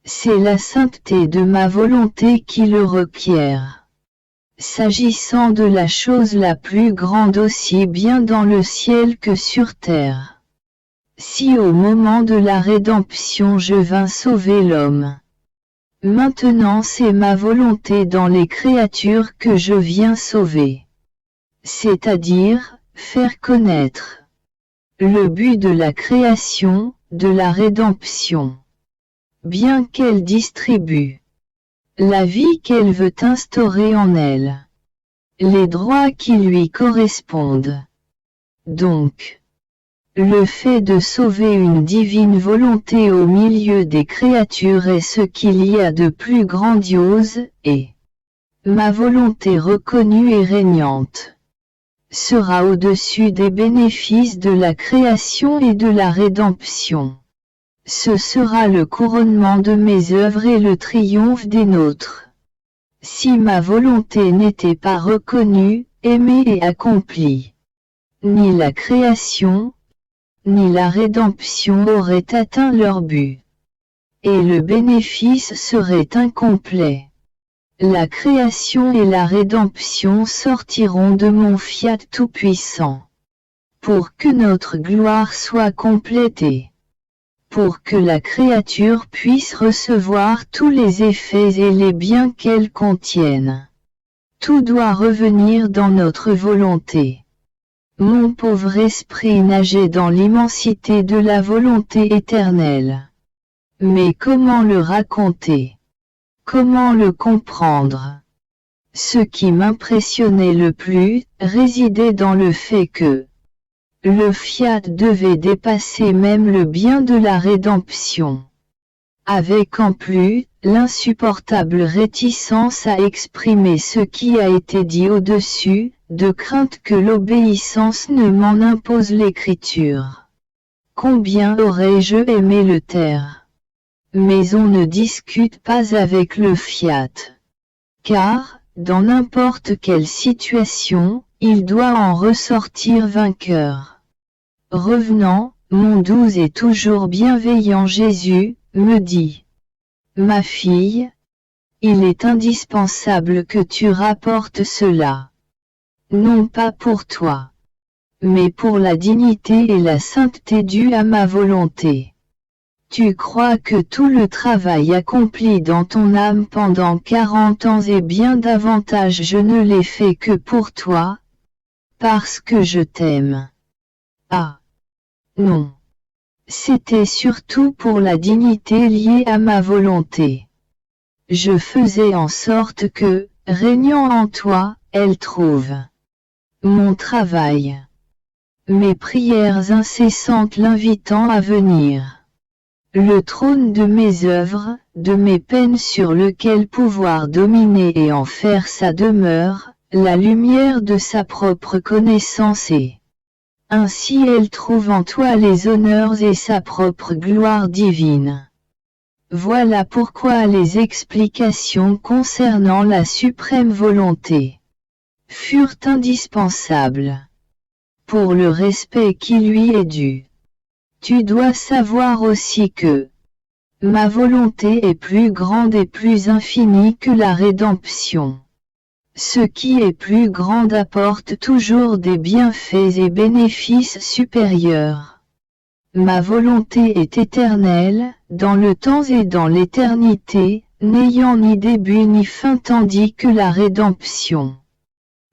C'est la sainteté de ma volonté qui le requiert. S'agissant de la chose la plus grande aussi bien dans le ciel que sur terre. Si au moment de la rédemption je vins sauver l'homme. Maintenant c'est ma volonté dans les créatures que je viens sauver. C'est-à-dire, faire connaître le but de la création, de la rédemption. Bien qu'elle distribue la vie qu'elle veut instaurer en elle, les droits qui lui correspondent. Donc, le fait de sauver une divine volonté au milieu des créatures est ce qu'il y a de plus grandiose, et ma volonté reconnue et régnante sera au-dessus des bénéfices de la création et de la rédemption. Ce sera le couronnement de mes œuvres et le triomphe des nôtres. Si ma volonté n'était pas reconnue, aimée et accomplie, ni la création, ni la rédemption auraient atteint leur but. Et le bénéfice serait incomplet. La création et la rédemption sortiront de mon fiat tout-puissant. Pour que notre gloire soit complétée. Pour que la créature puisse recevoir tous les effets et les biens qu'elle contienne. Tout doit revenir dans notre volonté. Mon pauvre esprit nageait dans l'immensité de la volonté éternelle. Mais comment le raconter? Comment le comprendre? Ce qui m'impressionnait le plus, résidait dans le fait que le fiat devait dépasser même le bien de la rédemption. Avec en plus, l'insupportable réticence à exprimer ce qui a été dit au-dessus, de crainte que l'obéissance ne m'en impose l'écriture. Combien aurais-je aimé le taire? Mais on ne discute pas avec le fiat. Car, dans n'importe quelle situation, il doit en ressortir vainqueur. Revenant, mon doux et toujours bienveillant Jésus, me dit. Ma fille, il est indispensable que tu rapportes cela. Non pas pour toi, mais pour la dignité et la sainteté due à ma volonté. Tu crois que tout le travail accompli dans ton âme pendant 40 ans et bien davantage je ne l'ai fait que pour toi, parce que je t'aime. Ah! Non. C'était surtout pour la dignité liée à ma volonté. Je faisais en sorte que, régnant en toi, elle trouve mon travail. Mes prières incessantes l'invitant à venir. Le trône de mes œuvres, de mes peines sur lequel pouvoir dominer et en faire sa demeure, la lumière de sa propre connaissance et ainsi elle trouve en toi les honneurs et sa propre gloire divine. Voilà pourquoi les explications concernant la suprême volonté furent indispensables pour le respect qui lui est dû. Tu dois savoir aussi que ma volonté est plus grande et plus infinie que la rédemption. Ce qui est plus grand apporte toujours des bienfaits et bénéfices supérieurs. Ma volonté est éternelle, dans le temps et dans l'éternité, n'ayant ni début ni fin tandis que la rédemption,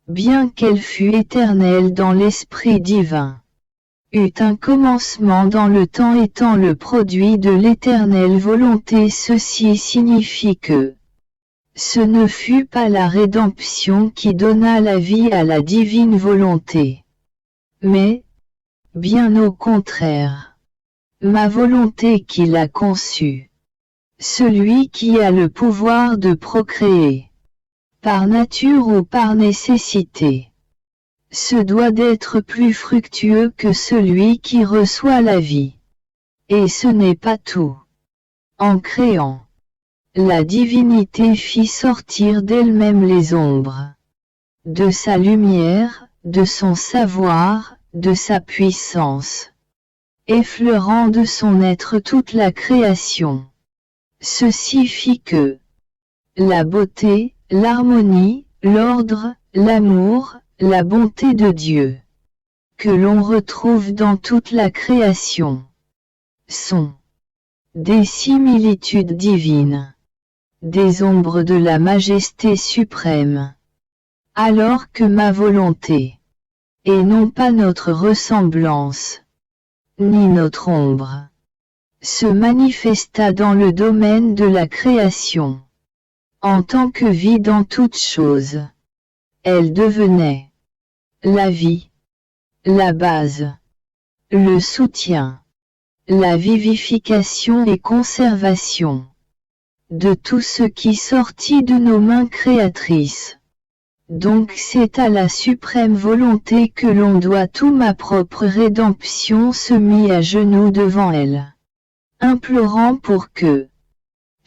bien qu'elle fût éternelle dans l'Esprit divin, eut un commencement dans le temps étant le produit de l'éternelle volonté. Ceci signifie que ce ne fut pas la rédemption qui donna la vie à la divine volonté, mais, bien au contraire, ma volonté qui l'a conçue. Celui qui a le pouvoir de procréer par nature ou par nécessité. Ce doit d'être plus fructueux que celui qui reçoit la vie. Et ce n'est pas tout. En créant, la divinité fit sortir d'elle-même les ombres. De sa lumière, de son savoir, de sa puissance. Effleurant de son être toute la création. Ceci fit que la beauté, l'harmonie, l'ordre, l'amour, la bonté de Dieu, que l'on retrouve dans toute la création, sont des similitudes divines, des ombres de la majesté suprême. Alors que ma volonté, et non pas notre ressemblance, ni notre ombre, se manifesta dans le domaine de la création. En tant que vie dans toute chose, elle devenait la vie, la base, le soutien, la vivification et conservation de tout ce qui sortit de nos mains créatrices. Donc c'est à la suprême volonté que l'on doit toute ma propre rédemption se mit à genoux devant elle, implorant pour que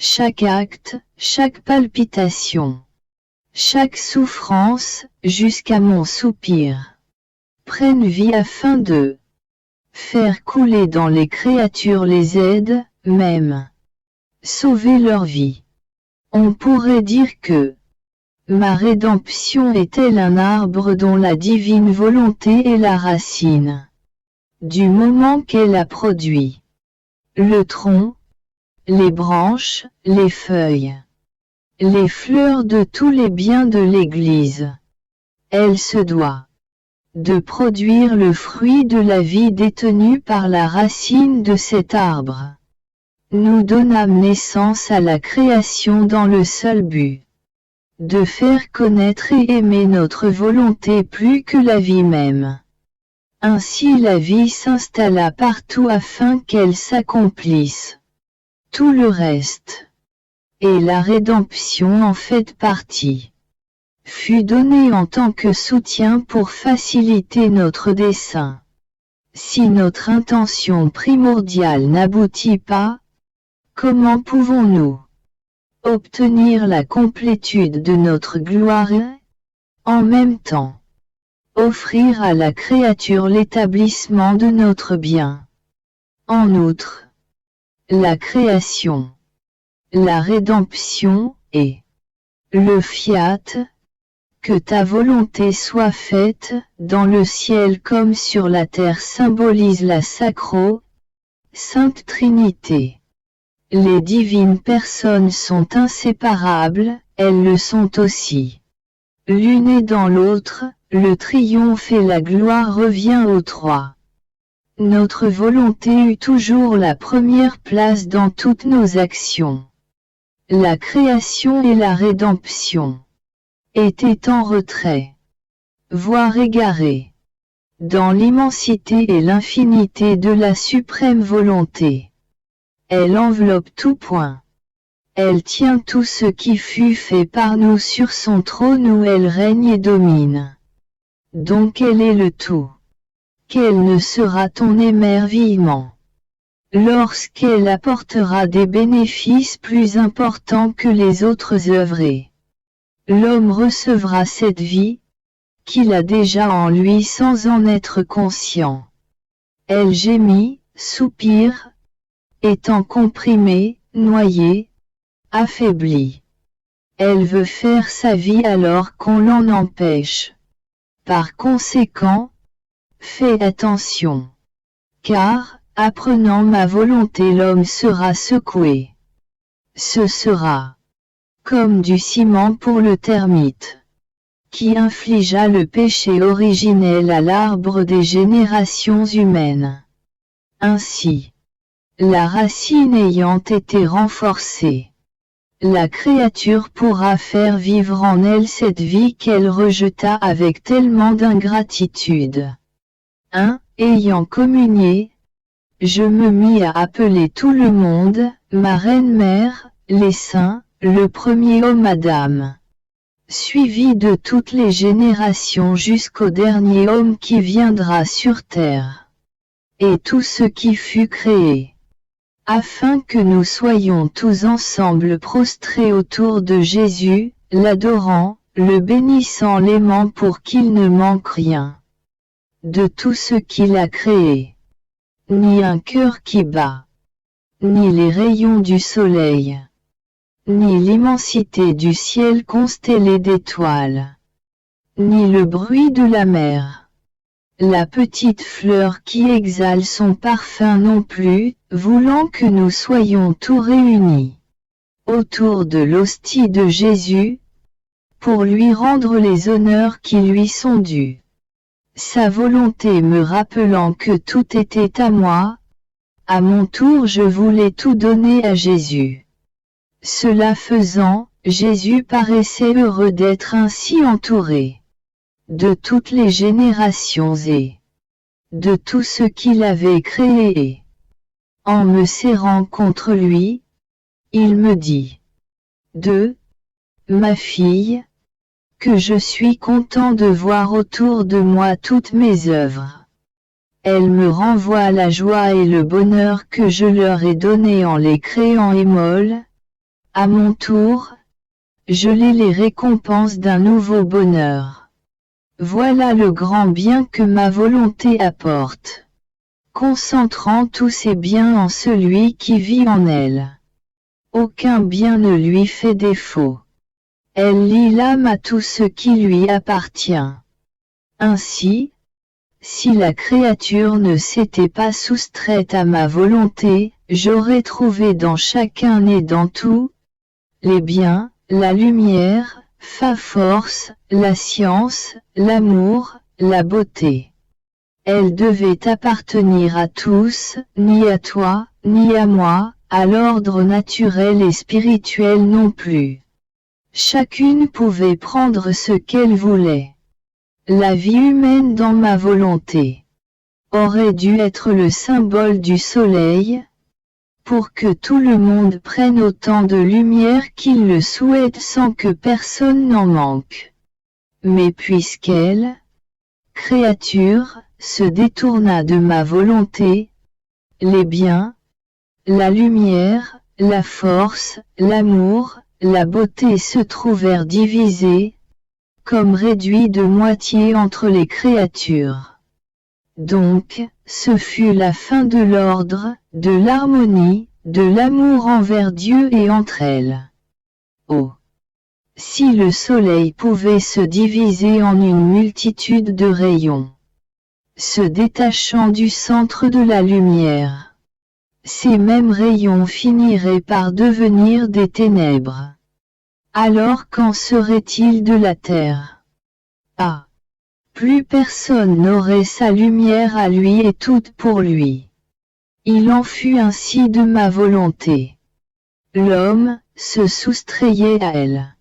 chaque acte, chaque palpitation, chaque souffrance, jusqu'à mon soupir, prenne vie afin de faire couler dans les créatures les aides, même sauver leur vie. On pourrait dire que ma rédemption est-elle un arbre dont la divine volonté est la racine, du moment qu'elle a produit le tronc, les branches, les feuilles, les fleurs de tous les biens de l'Église. Elle se doit de produire le fruit de la vie détenue par la racine de cet arbre. Nous donnâmes naissance à la création dans le seul but de faire connaître et aimer notre volonté plus que la vie même. Ainsi la vie s'installa partout afin qu'elle s'accomplisse. Tout le reste, et la rédemption en fait partie, fut donnée en tant que soutien pour faciliter notre dessein. Si notre intention primordiale n'aboutit pas, comment pouvons-nous obtenir la complétude de notre gloire et, en même temps, offrir à la créature l'établissement de notre bien? En outre, la création, la rédemption et le fiat, que ta volonté soit faite, dans le ciel comme sur la terre symbolise la Sacro-Sainte Trinité. Les divines personnes sont inséparables, elles le sont aussi. L'une est dans l'autre, le triomphe et la gloire revient aux trois. Notre volonté eut toujours la première place dans toutes nos actions. La création et la rédemption étaient en retrait, voire égarées, dans l'immensité et l'infinité de la suprême volonté. Elle enveloppe tout point. Elle tient tout ce qui fut fait par nous sur son trône où elle règne et domine. Donc elle est le tout. Quel ne sera ton émerveillement lorsqu'elle apportera des bénéfices plus importants que les autres œuvres et l'homme recevra cette vie qu'il a déjà en lui sans en être conscient. Elle gémit, soupire, étant comprimée, noyée, affaiblie. Elle veut faire sa vie alors qu'on l'en empêche. Par conséquent, fais attention. Car, apprenant ma volonté l'homme sera secoué. Ce sera comme du ciment pour le termite, qui infligea le péché originel à l'arbre des générations humaines. Ainsi, la racine ayant été renforcée, la créature pourra faire vivre en elle cette vie qu'elle rejeta avec tellement d'ingratitude. Ayant communié, je me mis à appeler tout le monde, ma reine-mère, les saints, le premier homme Adam. suivi de toutes les générations jusqu'au dernier homme qui viendra sur terre, et tout ce qui fut créé, afin que nous soyons tous ensemble prostrés autour de Jésus, l'adorant, le bénissant, l'aimant pour qu'il ne manque rien de tout ce qu'il a créé. Ni un cœur qui bat, ni les rayons du soleil, ni l'immensité du ciel constellé d'étoiles, ni le bruit de la mer, la petite fleur qui exhale son parfum non plus, voulant que nous soyons tous réunis autour de l'hostie de Jésus, pour lui rendre les honneurs qui lui sont dus. Sa volonté me rappelant que tout était à moi, à mon tour je voulais tout donner à Jésus. Cela faisant, Jésus paraissait heureux d'être ainsi entouré de toutes les générations et de tout ce qu'il avait créé. En me serrant contre lui, il me dit: Ma fille, que je suis content de voir autour de moi toutes mes œuvres. Elles me renvoient à la joie et le bonheur que je leur ai donné en les créant et molles. À mon tour, je les récompense d'un nouveau bonheur. Voilà le grand bien que ma volonté apporte, concentrant tous ses biens en celui qui vit en elle. Aucun bien ne lui fait défaut. Elle lie l'âme à tout ce qui lui appartient. Ainsi, si la créature ne s'était pas soustraite à ma volonté, j'aurais trouvé dans chacun et dans tout les biens, la lumière, force, la science, l'amour, la beauté. Elle devait appartenir à tous, ni à toi, ni à moi, à l'ordre naturel et spirituel non plus. Chacune pouvait prendre ce qu'elle voulait. La vie humaine dans ma volonté aurait dû être le symbole du soleil, pour que tout le monde prenne autant de lumière qu'il le souhaite sans que personne n'en manque. Mais puisqu'elle, créature, se détourna de ma volonté, les biens, la lumière, la force, l'amour, la beauté se trouvèrent divisés, comme réduits de moitié entre les créatures. Donc, ce fut la fin de l'ordre, de l'harmonie, de l'amour envers Dieu et entre elles. Oh! Si le soleil pouvait se diviser en une multitude de rayons, se détachant du centre de la lumière, ces mêmes rayons finiraient par devenir des ténèbres. Alors qu'en serait-il de la terre? Ah! Plus personne n'aurait sa lumière à lui et toute pour lui. Il en fut ainsi de ma volonté. L'homme se soustrayait à elle.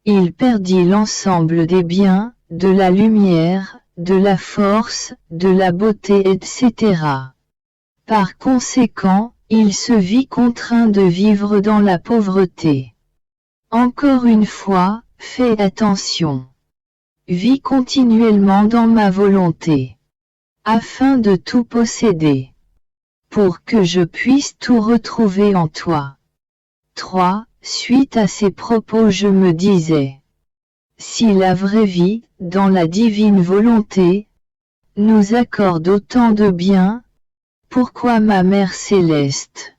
Il perdit l'ensemble des biens, de la lumière, de la force, de la beauté, etc. Par conséquent, il se vit contraint de vivre dans la pauvreté. Encore une fois, fais attention. Vis continuellement dans ma volonté, afin de tout posséder, pour que je puisse tout retrouver en toi. 3. Suite à ces propos je me disais, si la vraie vie, dans la divine volonté, nous accorde autant de bien, pourquoi ma Mère céleste,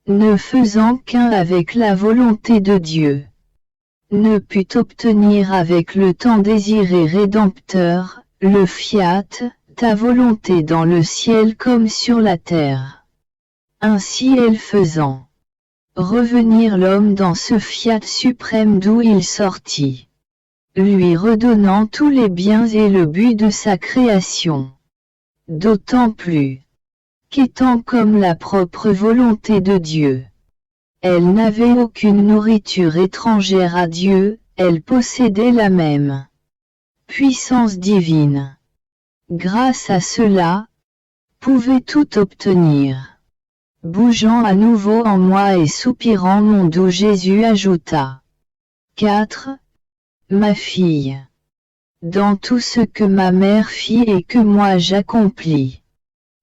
ne faisant qu'un avec la volonté de Dieu, ne put obtenir avec le temps désiré rédempteur, le fiat, ta volonté dans le ciel comme sur la terre. Ainsi elle faisant revenir l'homme dans ce fiat suprême d'où il sortit, lui redonnant tous les biens et le but de sa création. D'autant plus qu'étant comme la propre volonté de Dieu, elle n'avait aucune nourriture étrangère à Dieu, elle possédait la même puissance divine. Grâce à cela, pouvait tout obtenir. Bougeant à nouveau en moi et soupirant mon doux Jésus ajouta. 4. ma fille. Dans tout ce que ma mère fit et que moi j'accomplis.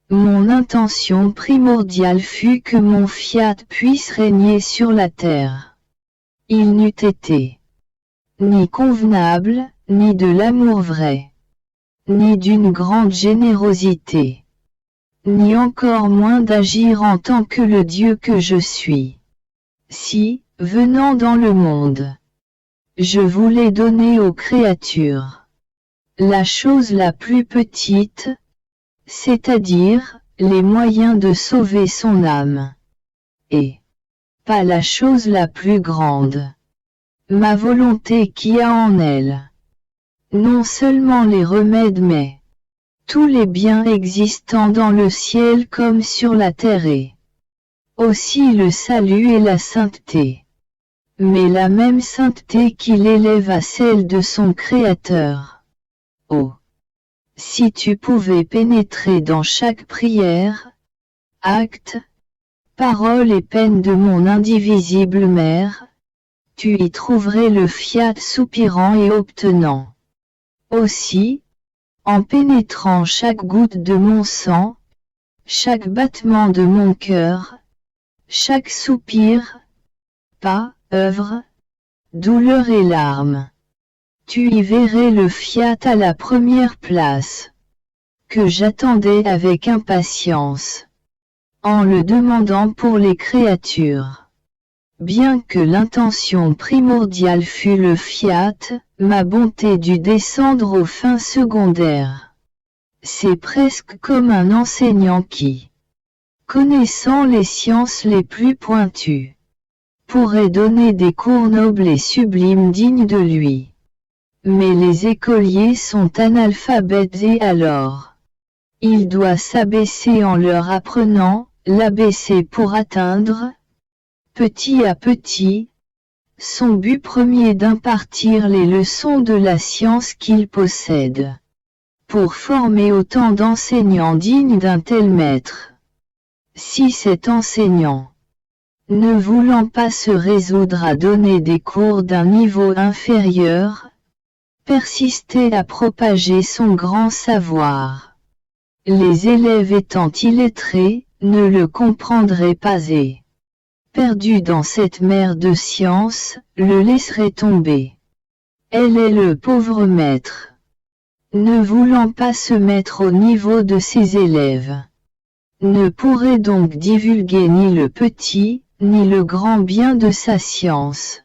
Mon intention primordiale fut que mon fiat puisse régner sur la terre. Il n'eût été ni convenable, ni de l'amour vrai, ni d'une grande générosité, ni encore moins d'agir en tant que le Dieu que je suis. Si, venant dans le monde, je voulais donner aux créatures la chose la plus petite, c'est-à-dire, les moyens de sauver son âme, et pas la chose la plus grande, ma volonté qui a en elle non seulement les remèdes mais tous les biens existants dans le ciel comme sur la terre et aussi le salut et la sainteté, mais la même sainteté qui l'élève à celle de son Créateur. Oh! Si tu pouvais pénétrer dans chaque prière, acte, parole et peine de mon indivisible Mère, tu y trouverais le fiat soupirant et obtenant. Aussi, en pénétrant chaque goutte de mon sang, chaque battement de mon cœur, chaque soupir, pas, œuvre, douleur et larmes, tu y verrais le fiat à la première place, que j'attendais avec impatience, en le demandant pour les créatures. Bien que l'intention primordiale fût le fiat, ma bonté dut descendre aux fins secondaires. C'est presque comme un enseignant qui, connaissant les sciences les plus pointues, pourrait donner des cours nobles et sublimes dignes de lui. Mais les écoliers sont analphabètes et alors, il doit s'abaisser en leur apprenant, l'abaisser pour atteindre, petit à petit, son but premier d'impartir les leçons de la science qu'il possède, pour former autant d'enseignants dignes d'un tel maître. Si cet enseignant, ne voulant pas se résoudre à donner des cours d'un niveau inférieur, persistait à propager son grand savoir, les élèves étant illettrés, ne le comprendraient pas et, perdu dans cette mer de science, le laisserait tomber. Elle est le pauvre maître, ne voulant pas se mettre au niveau de ses élèves, ne pourrait donc divulguer ni le petit, ni le grand bien de sa science.